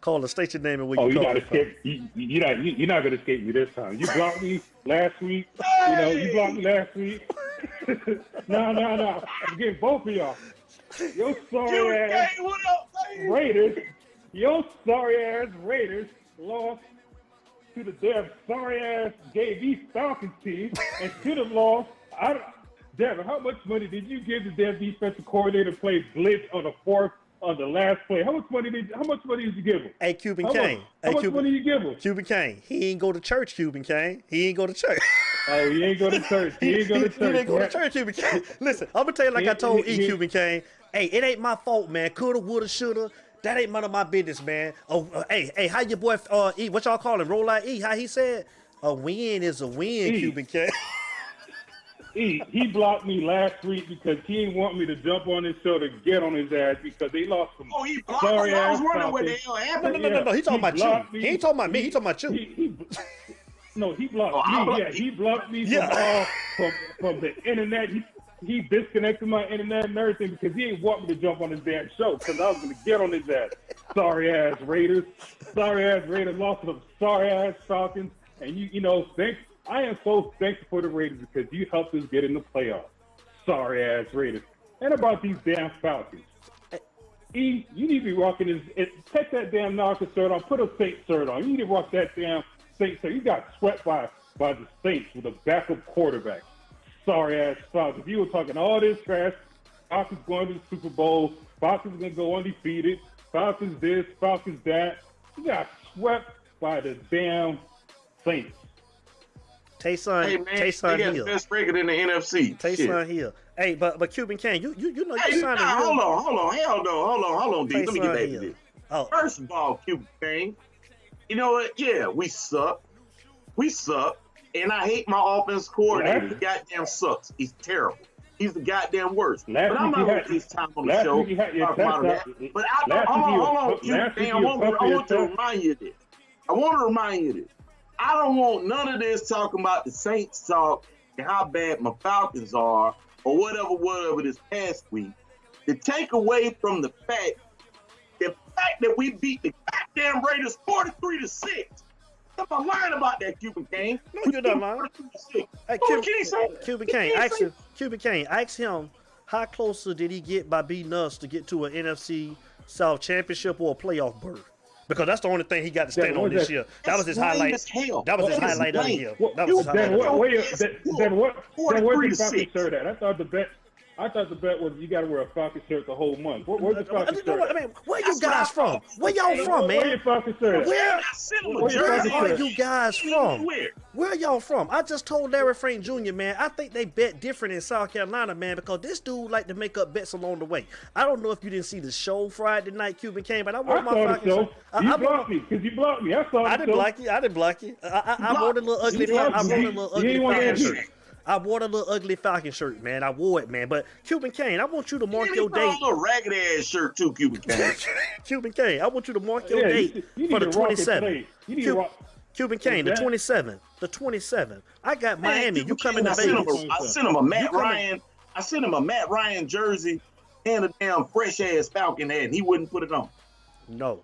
Call her. State your name and where you calling from. You're not gonna escape me this time. You blocked me last week. You blocked me last week. No. I'm getting both of y'all. Your sorry ass Raiders. Your sorry ass Raiders lost to the damn sorry ass JV Falcons team and should have lost. Devin, how much money did you give the damn defensive coordinator to play blitz on the fourth on the last play? How much money did you give him? Hey, Cuban Kane. How much money did you give him? Cuban Kane. He ain't go to church, Cuban Kane. He ain't go to church. Oh, he ain't go to church. He ain't go to church. He ain't go to church, Cuban Kane. Listen, I'm gonna tell you like I told Cuban Kane. Hey, it ain't my fault, man. Coulda, woulda, shoulda. That ain't none of my business, man. Hey, how your boy E? What y'all call him? Roll out E? How he said? A win is a win, Cuban Kane. He blocked me last week because he didn't want me to jump on his show to get on his ass because they lost some. Oh, he blocked me. I was wondering what the hell happened. No. He talking about you. He ain't talking about me. He talking about you. No, he blocked me. Yeah, he blocked me from the internet. He disconnected my internet and everything because he didn't want me to jump on his damn show because I was going to get on his ass. Sorry ass Raiders. Sorry ass Raiders lost to the sorry ass Falcons. And you know, I am so thankful for the Raiders because you helped us get in the playoffs. Sorry ass Raiders. And about these damn Falcons. You need to be rocking take that damn Knocker shirt on, put a Saints shirt on. You need to rock that damn Saints shirt. You got swept by the Saints with a backup quarterback. Sorry ass Falcons. You were talking all this trash. Falcons going to the Super Bowl. Falcons going to go undefeated. Falcons this, Falcons that. You got swept by the damn Saints. Taysom They got the Hill. best record in the NFC. Taysom Hill. Hey, but Cuban Kane, you know you signed a hold on, hell no, hold on, D. Let me get back to this. Oh. First of all, Cuban Kane, you know what? Yeah, we suck. And I hate my offense coordinator. He goddamn sucks. He's terrible. He's the goddamn worst. But I'm not going to waste time on the show. But hold on, Cuban Kane, I want to remind you of this. I don't want none of this talking about the Saints talk and how bad my Falcons are or whatever this past week. To take away from the fact that we beat the goddamn Raiders 43-6. I'm not lying about that, Cuban Kane. No, you're not lying. Hey, Cuban Kane, ask him how closer did he get by beating us to get to an NFC South championship or a playoff berth? Because that's the only thing he got to stand on this year. That was his highlight. That was his highlight of the year. Then what Falcon shirt at? I thought the bet was you got to wear a Falcon shirt the whole month. Where's the Falcon shirt? I mean, where you guys from? Where y'all from, man? Where your Falcon shirt? Where are you guys from? Where y'all from? I just told Larry Frank Jr., man, I think they bet different in South Carolina, man, because this dude like to make up bets along the way. I don't know if you didn't see the show Friday night, Cuban Kane, but I wore my Falcon shirt. You blocked me because you blocked me. I saw I didn't block you. I wore the little ugly Falcon shirt. I wore the little ugly Falcon shirt, man. I wore it, man. But Cuban Kane, I want you to mark your date. A little ragged ass shirt too, Cuban Kane. Cuban Kane, I want you to mark your date for the 27th. Cuban Kane, the 27th. The 27th. I got Miami. You coming to Vegas? I sent him a Matt Ryan. I sent him a Matt Ryan jersey and a damn fresh ass Falcon hat, and he wouldn't put it on. No,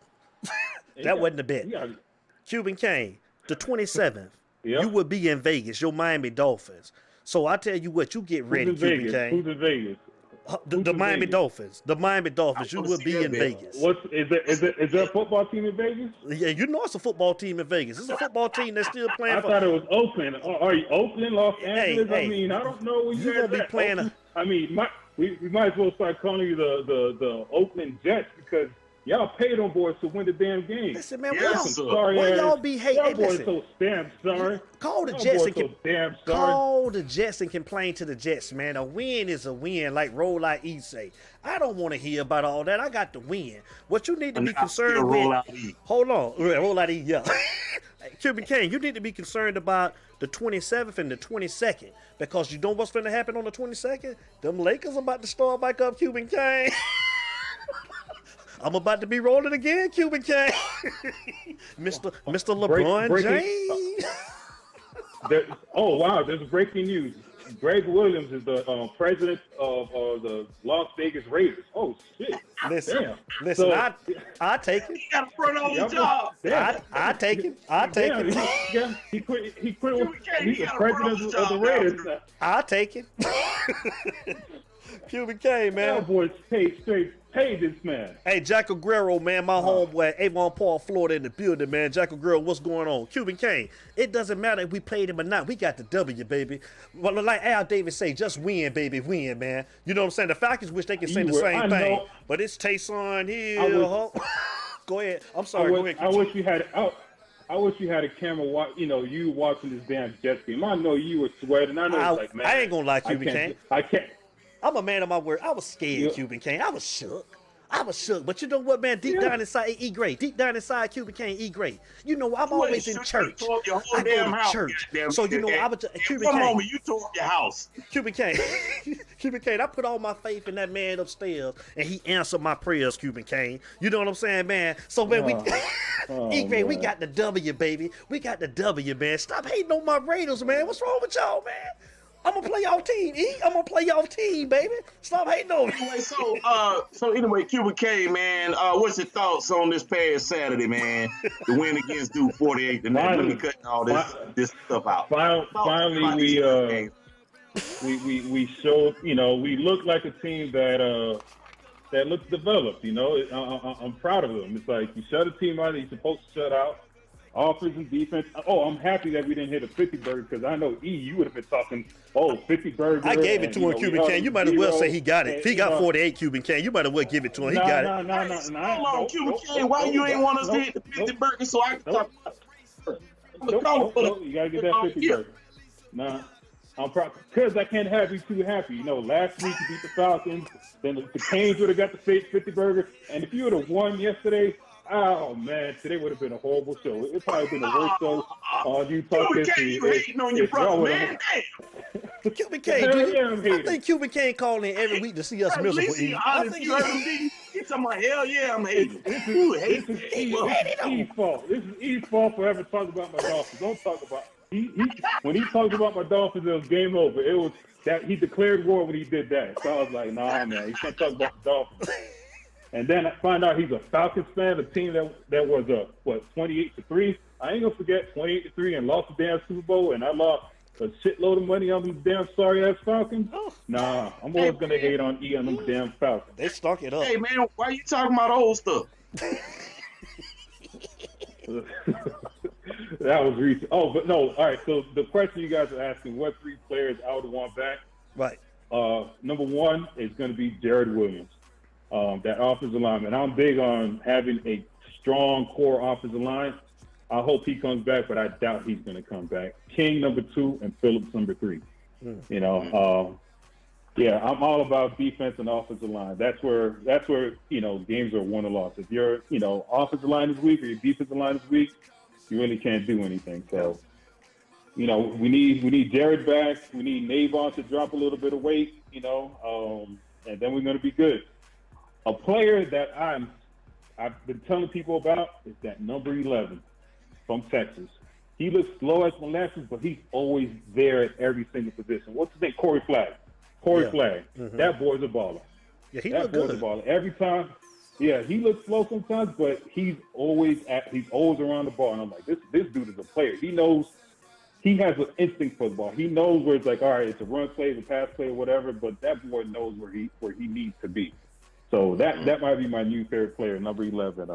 that wasn't the bet. Cuban Kane, the 27th. You would be in Vegas. Your Miami Dolphins. So I tell you what, you get ready, Cuban Kane. Who's in Vegas? The Miami Dolphins. The Miami Dolphins. You will be in Vegas. Is there a football team in Vegas? Yeah, you know it's a football team in Vegas. It's a football team that's still playing. I thought it was Oakland. Are you Oakland, Los Angeles? Hey, I mean, I don't know where you're gonna be playing. I mean, we might as well start calling you the Oakland Jets because y'all paid them boys to win the damn game. Listen, man, where y'all be hating? Y'all boys so damn sorry. Call the Jets and complain to the Jets, man. A win is a win, like Roll Out E say. I don't want to hear about all that. I got the win. What you need to be concerned with. Hold on. Roll Out E, yeah. Cuban Kane, you need to be concerned about the 27th and the 22nd because you know what's going to happen on the 22nd? Them Lakers about to start back up, Cuban Kane. I'm about to be rolling again, Cuban Kane. Mr. LeBron James. Oh, wow. There's breaking news. Greg Williams is the president of the Las Vegas Raiders. Oh, shit. Listen, so, I take it. He got a front on the job. I take it. He quit. He's the president of the Raiders. I take it. Cuban Kane, man. Cowboys pay this man. Hey, Jack Aguero, man, my homeboy, Avon Park, Florida in the building, man. Jack Aguero, what's going on? Cuban Kane, it doesn't matter if we played him or not. We got the W, baby. Well, like Al Davis say, just win, baby, win, man. You know what I'm saying? The Falcons wish they could say the same thing, but it's Taysom Hill. Go ahead. I'm sorry. Go ahead. I wish you had a camera watch. You know, you watching this damn Jets game. I know you were sweating. I know, like, man. I ain't gonna lie, Cuban Kane. I can't. I'm a man of my word. I was scared, Cuban Kane. I was shook. I was shook. But you know what, man? Deep down inside, E. Gray. Deep down inside, Cuban Kane, E. Gray. You know, I'm always in church. I go to church. So, you know, I was Cuban Kane. One moment, you tore up your house. Cuban Kane. Cuban Kane, I put all my faith in that man upstairs, and he answered my prayers, Cuban Kane. You know what I'm saying, man? So, man, E. Gray, we got the W, baby. We got the W, man. Stop hating on my Raiders, man. What's wrong with y'all, man? I'm gonna play y'all team, E. I'm gonna play y'all team, baby. Stop hating on me. Anyway, so anyway, Cuban K, man, what's your thoughts on this past Saturday, man? The win against Duke 48 to 9. Let me cut all this stuff out. Finally, we showed, you know, we look like a team that looks developed. You know, I'm proud of them. It's like you shut a team out that you're supposed to shut out. Offense and defense. Oh, I'm happy that we didn't hit a 50 burger because I know E, you would have been talking, 50 burger. I gave it to him, Cuban Kane. You might as well say he got it. If he got 48, Cuban Kane, you might as well give it to him. He got it. Hold on, Cuban Kane. Why you ain't want us to hit the 50 burger so I can talk about it? You got to get that 50 burger. Nah, I'm proud because I can't have you too happy. You know, last week you beat the Falcons, then the Canes would have got the 50 burger, and if you would have won yesterday, oh man, today would have been a horrible show. It probably been the worst show on Utah history. You hating on your brother, man? Cuban Kane, I think Cuban Kane calling in every week to see us miserable. I think you heard him. He's talking about hell yeah, I'm hating. You hate This is E's fault. This is E's fault for ever talking about my Dolphins. Don't talk about when he talked about my Dolphins, it was game over. It was that he declared war when he did that. So I was like, nah, man, he's not talking about the Dolphins. And then I find out he's a Falcons fan, a team that was 28-3. I ain't gonna forget 28-3 and lost the damn Super Bowl, and I lost a shitload of money on these damn sorry ass Falcons. Nah, I'm always gonna hate on E on them damn Falcons. They stunk it up. Hey man, why you talking about old stuff? That was recent. Oh, but no. All right. So the question you guys are asking: what 3 players I would want back? Right. Number 1 is going to be Jared Williams. That offensive lineman. I'm big on having a strong core offensive line. I hope he comes back, but I doubt he's going to come back. King number 2 and Phillips number 3. You know, yeah, I'm all about defense and offensive line. That's where you know games are won or lost. If your offensive line is weak or your defensive line is weak, you really can't do anything. So, you know, we need Jared back. We need Navon to drop a little bit of weight. You know, and then we're going to be good. A player that I've been telling people about is that number 11 from Texas. He looks slow as molasses, but he's always there at every single position. What's his name? Corey Flagg. Flagg. That boy's a baller. Yeah, he that looks boy's good. a baller. Every time. Yeah, he looks slow sometimes, but he's always around the ball. And I'm like, this dude is a player. He knows. He has an instinct for the ball. He knows where it's like, all right, it's a run play, it's a pass play, whatever. But that boy knows where he needs to be. So that might be my new favorite player, number 11.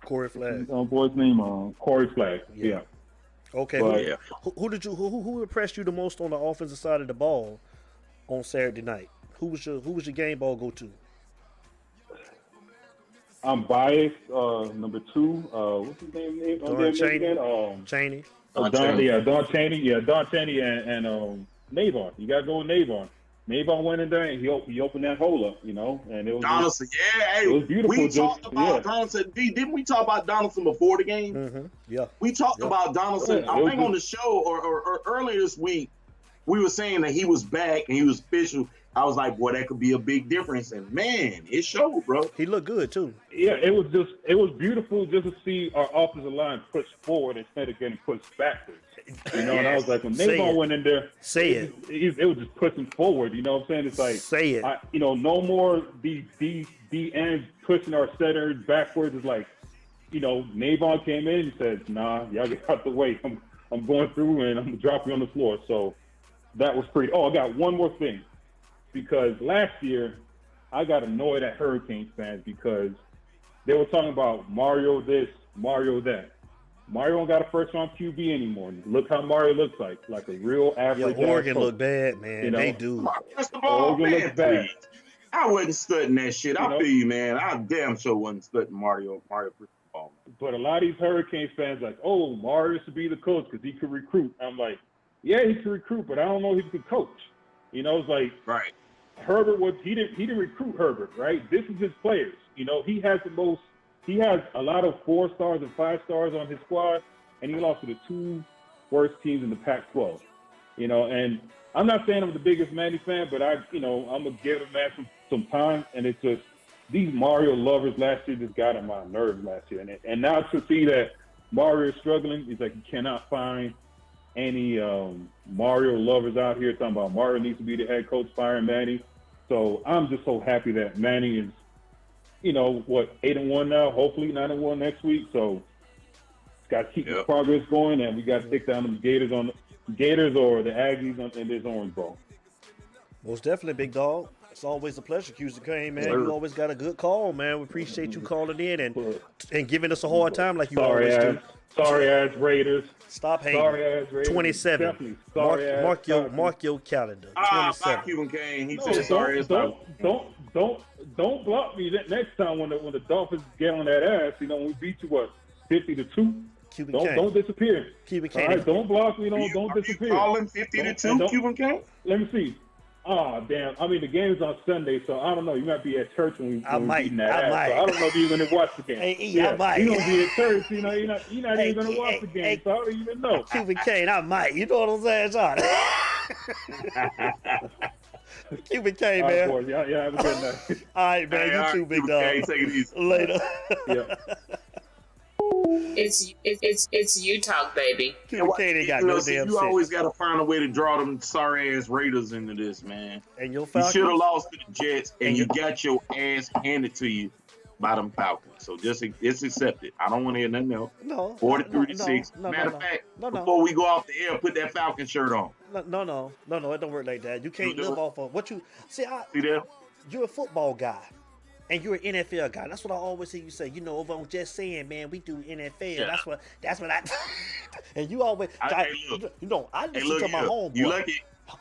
Corey Flagg. Boy's name, Corey Flagg. Yeah. Okay. But, who impressed you the most on the offensive side of the ball on Saturday night? Who was your game ball go to? I'm biased. Number 2. What's his name? Don Chaney. Don Chaney. Don Chaney and Navon. You got to go with Navon. Navon went in there and he opened that hole up, you know, and it was Donaldson. It was beautiful. We talked about Donaldson. Didn't we talk about Donaldson before the game? Yeah. We talked about Donaldson. I think on the show or earlier this week, we were saying that he was back and he was official. I was like, boy, that could be a big difference. And man, it showed, bro. He looked good too. Yeah, it was beautiful just to see our offensive line push forward instead of getting pushed backwards. You know, and I was like, when Navon went in there, it was just pushing forward. You know what I'm saying? It's like, no more the ends pushing our centers backwards. It's like, you know, Navon came in and said, nah, y'all get out the way. I'm going through and I'm going to drop you on the floor. So that was pretty. Oh, I got one more thing. Because last year, I got annoyed at Hurricanes fans because they were talking about Mario this, Mario that. Mario don't got a first-round QB anymore. Look how Mario looks like a real average. Yeah, Oregon look bad, man. You know? They do. Oregon looks bad. I wasn't studying that shit. I feel you, man. I damn sure wasn't studying Mario football. But a lot of these Hurricanes fans like, oh, Mario should be the coach because he could recruit. I'm like, yeah, he could recruit, but I don't know if he could coach. You know, it's like, right. Herbert he didn't recruit Herbert, right? This is his players. You know, he has a lot of 4 stars and 5 stars on his squad, and he lost to the 2 worst teams in the Pac-12. You know, and I'm not saying I'm the biggest Manny fan, but I'm gonna give him some time, and it's just these Mario lovers last year just got on my nerves last year, and now to see that Mario is struggling, he's like, you cannot find any Mario lovers out here talking about Mario needs to be the head coach, firing Manny. So I'm just so happy that Manny is, 8-1 now, hopefully 9-1 next week. So got to keep the progress going, and we got to take down the Gators or the Aggies in this Orange Bowl. Most definitely, big dog. It's always a pleasure, Houston Kane, man. You always got a good call, man. We appreciate you calling in and giving us a hard time like you always do. Sorry ass Raiders. Stop hating. Sorry ass Raiders. 27. Mark your calendar. 27. Cuban Kane. He said sorry. Don't block me next time when the Dolphins get on that ass. When we beat you 50-2. Don't disappear. Cuban Kane. All right, don't block me. Don't disappear. Call him 50-2, Cuban Kane. Let me see. Oh, damn. I mean, the game's on Sunday, so I don't know. You might be at church when we're beating that ass. So I don't know if you're going to watch the game. I might. You're going to be at church. You're not even going to watch the game, so I don't even know. Cuban Kane, I might. You know what I'm saying, John? Cuban Kane, man. All right, boys. Yeah, have a good night. All right, man. You too, big dog. Take it easy. Later. Yeah. It's you talk, baby. Cuban Kane ain't got no damn You always got to find a way to draw them sorry ass Raiders into this, man. And your You Falcons? should have lost to the Jets, and you got your ass handed to you by them Falcons. So just accept it. I don't want to hear nothing else. No. 43-6. Matter of fact, before we go off the air, put that Falcon shirt on. No. It don't work like that. You can't live off of what you see. See there? You're a football guy. And you're an NFL guy. That's what I always hear you say. Over on Just Saying, man, we do NFL. Yeah. That's what I. And you always. I listen to my homeboy.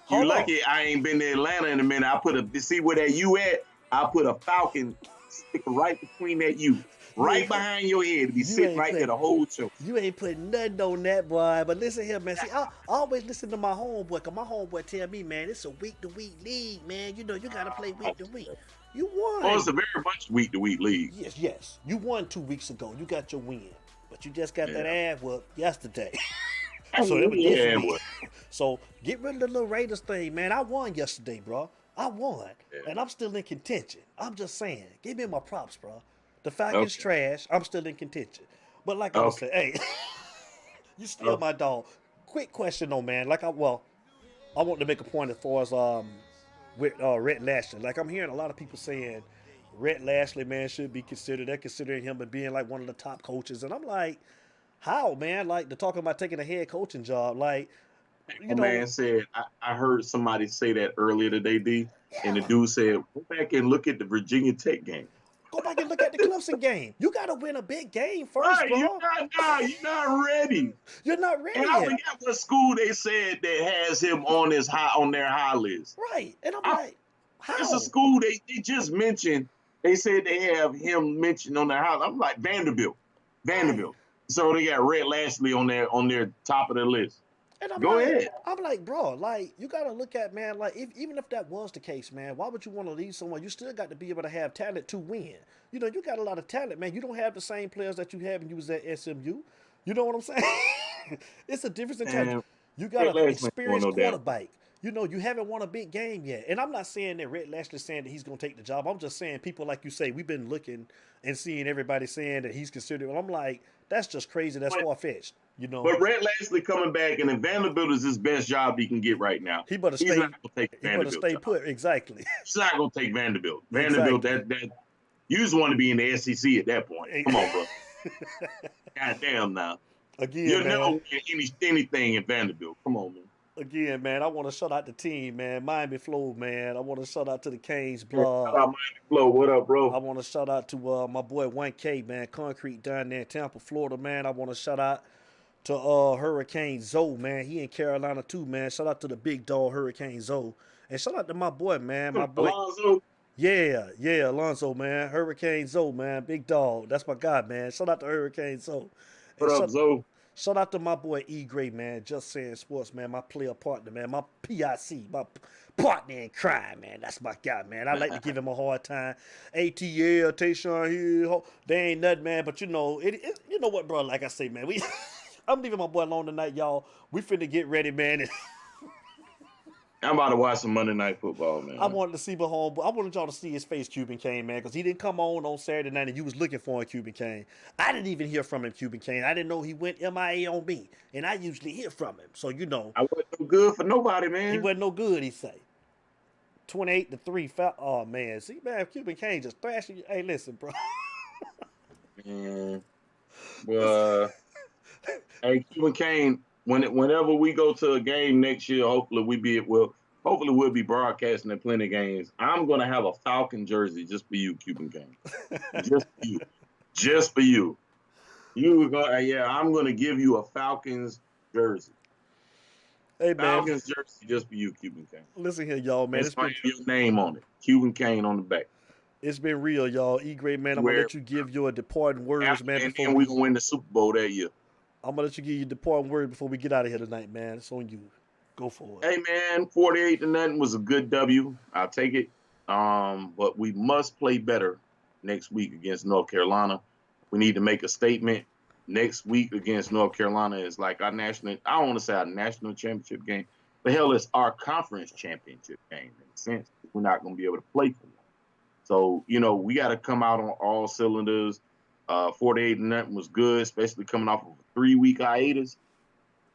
You lucky. I ain't been to Atlanta in a minute. I see where that U at. I put a Falcon sticker right between that U, right behind your head, to be sitting right there the whole show. You ain't putting nothing on that, boy. But listen here, man. See, I always listen to my homeboy, cause my homeboy tell me, man, it's a week-to-week league, man. You gotta play week-to-week. You won. Oh, it's a very much week-to-week league. Yes. You won 2 weeks ago. You got your win. But you just got that ass whooped yesterday. So it was this week. So get rid of the little Raiders thing, man. I won yesterday, bro. I won. Yeah. And I'm still in contention. I'm just saying. Give me my props, bro. The Falcons trash. I'm still in contention. But like I was saying, hey, you still my dog. Quick question though, man. I want to make a point as far as with Rhett Lashley. Like I'm hearing a lot of people saying Rhett Lashley, man, should be considered. They're considering him as being like one of the top coaches. And I'm like, how, man? Like they're talking about taking a head coaching job. Like, man said, I heard somebody say that earlier today, D. And the dude said, go back and look at the Virginia Tech game. Go back and look at the Clemson game. You got to win a big game first, bro. You're not ready. You're not ready. And I forgot what school they said that has him on their high list. Right. And I'm like, how? It's a school they just mentioned. They said they have him mentioned on their high list. I'm like, Vanderbilt. Right. So they got Rhett Lashley on their top of the list. And Go ahead. I'm like, bro, like, you got to look at, man, like, even if that was the case, man, why would you want to leave someone? You still got to be able to have talent to win. You got a lot of talent, man. You don't have the same players that you have when you was at SMU. You know what I'm saying? It's a difference in talent. You got an experienced quarterback. You haven't won a big game yet. And I'm not saying that Rhett Lashley saying that he's going to take the job. I'm just saying people like you say, we've been looking and seeing everybody saying that he's considered. And I'm like, that's just crazy. That's far-fetched. But Rhett Lashley coming back, and then Vanderbilt is his best job he can get right now. He better stay. He's not gonna take Vanderbilt. He better stay put. Exactly. He's not gonna take Vanderbilt. Vanderbilt, that you just want to be in the SEC at that point. Come on, bro. Goddamn now. Again, you'll man. never win anything in Vanderbilt. Come on, man. Again, man, I want to shout out the team, man. Miami Flow, man. I want to shout out to the Canes blog. Shout out Miami Flow. What up, bro? I want to shout out to my boy 1K, man. Concrete down there in Tampa, Florida, man. I want to shout out to Hurricane Zoe, man. He in Carolina too, man. Shout out to the big dog Hurricane Zoe. And shout out to my boy, man. My boy. Alonzo. Yeah, Alonzo, man. Hurricane Zoe, man. Big dog. That's my guy, man. Shout out to Hurricane Zoe. What up, Zoe? Shout out to my boy E. Gray, man. Just Saying Sports, man. My player partner, man. My PIC, my partner in crime, man. That's my guy, man. I like to give him a hard time. ATL, Tayshawn Hill, they ain't nothing, man. But you know, you know what, bro? Like I say, man, I'm leaving my boy alone tonight, y'all. We finna get ready, man. And I'm about to watch some Monday Night Football, man. I wanted to see Mahomes. I wanted y'all to see his face, Cuban Kane, man, because he didn't come on Saturday night, and you was looking for him, Cuban Kane. I didn't even hear from him, Cuban Kane. I didn't know he went MIA on me, and I usually hear from him. So you know, I wasn't no good for nobody, man. He wasn't no good. He say 28-3. Oh man, see, man, Cuban Kane just thrashing you. Hey, listen, bro. Man, well, hey, Cuban Kane. Whenever we go to a game next year, hopefully we'll be broadcasting at plenty of games. I'm gonna have a Falcon jersey just for you, Cuban Kane. Just for you. Just for you. I'm gonna give you a Falcons jersey. Hey man, Falcons jersey just for you, Cuban Kane. Listen here, y'all, man. It's been your name on it, Cuban Kane on the back. It's been real, y'all. E. Gray, man. I'm gonna let you give your departing words, man. And then we're gonna win the Super Bowl that year. I'm gonna let you give your departing word before we get out of here tonight, man. It's on you. Go for it. Hey man, 48-0 was a good W. I'll take it. But we must play better next week against North Carolina. We need to make a statement. Next week against North Carolina is like I don't want to say our national championship game, but hell, it's our conference championship game in a sense. We're not gonna be able to play for them. So, you know, we got to come out on all cylinders. 48-0 was good, especially coming off of a 3-week hiatus.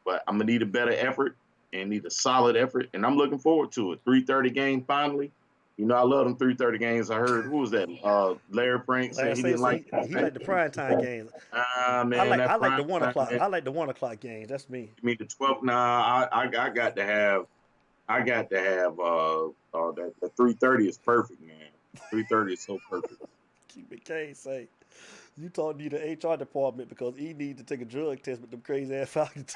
But I'm going to need a better effort and need a solid effort. And I'm looking forward to it. 3:30 game finally. You know, I love them 3:30 games. I heard, who was that? Larry Frank said he didn't like he liked the primetime games. Man, I like the 1 o'clock. I like the 1 o'clock games. That's me. You mean the 12? Nah, I got to have the 3:30 is perfect, man. 3:30 is so perfect. Cuban Kane say, you told me the HR department because he need to take a drug test with them crazy ass Falcons.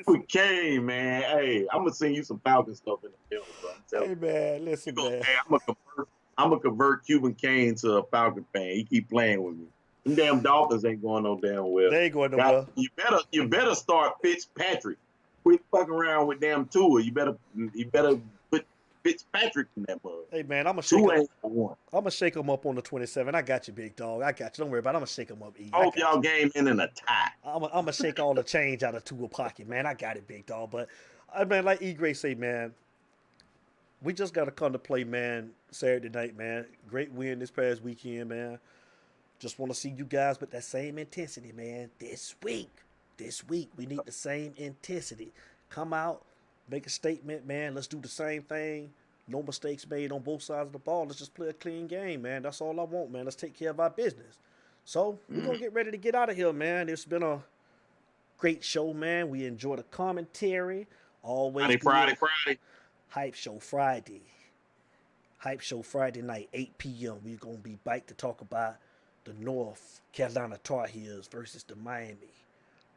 Okay, man. Hey, I'm gonna send you some Falcon stuff in the film, bro. Hey, man, listen, man. Hey, I'm gonna convert Cuban Kane to a Falcon fan. He keep playing with me. Them damn Dolphins ain't going no damn well. They ain't going nowhere. You better start Fitzpatrick. Quit fucking around with damn Tua. You better put Fitzpatrick in that mug. Hey man, I'm gonna shake him up on the 27. I got you, big dog. I got you. Don't worry about it. I'm gonna shake him up. E. I hope y'all game in a tie. I'm gonna shake all the change out of Tua pocket, man. I got it, big dog. But I mean, like E. Gray say, man, we just gotta come to play, man. Saturday night, man. Great win this past weekend, man. Just want to see you guys with that same intensity, man. This week, we need the same intensity. Come out. Make a statement, man. Let's do the same thing. No mistakes made on both sides of the ball. Let's just play a clean game, man. That's all I want, man. Let's take care of our business. So we're going to get ready to get out of here, man. It's been a great show, man. We enjoy the commentary. Always Friday. Hype Show Friday. Hype Show Friday night, 8 p.m. We're going to be back to talk about the North Carolina Tar Heels versus the Miami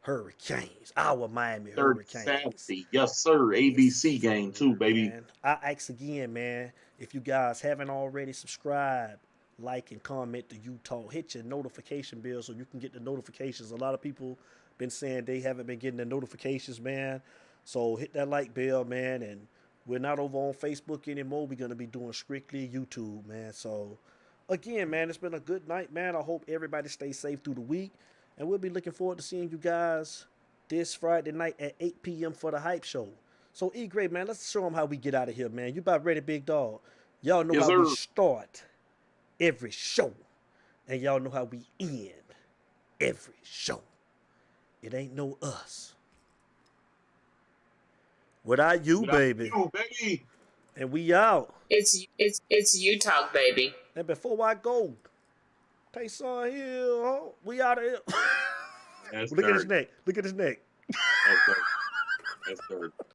Hurricanes, our Miami Hurricanes. Yes, sir. ABC game too, baby. Man, I ask again, man, if you guys haven't already subscribed, like and comment to Utah, hit your notification bell so you can get the notifications. A lot of people been saying they haven't been getting the notifications, man. So hit that like bell, man. And we're not over on Facebook anymore. We're going to be doing strictly YouTube, man. So again, man, it's been a good night, man. I hope everybody stays safe through the week. And we'll be looking forward to seeing you guys this Friday night at 8 p.m. for the Hype Show. So, E. Gray, man, let's show them how we get out of here, man. You about ready, big dog? Y'all know how we start every show. And y'all know how we end every show. It ain't no us. Without you, baby. And we out. It's you talk, baby. And before I go, Tayshawn Hill, we out of here. Look at his neck. Look at his neck. That's third.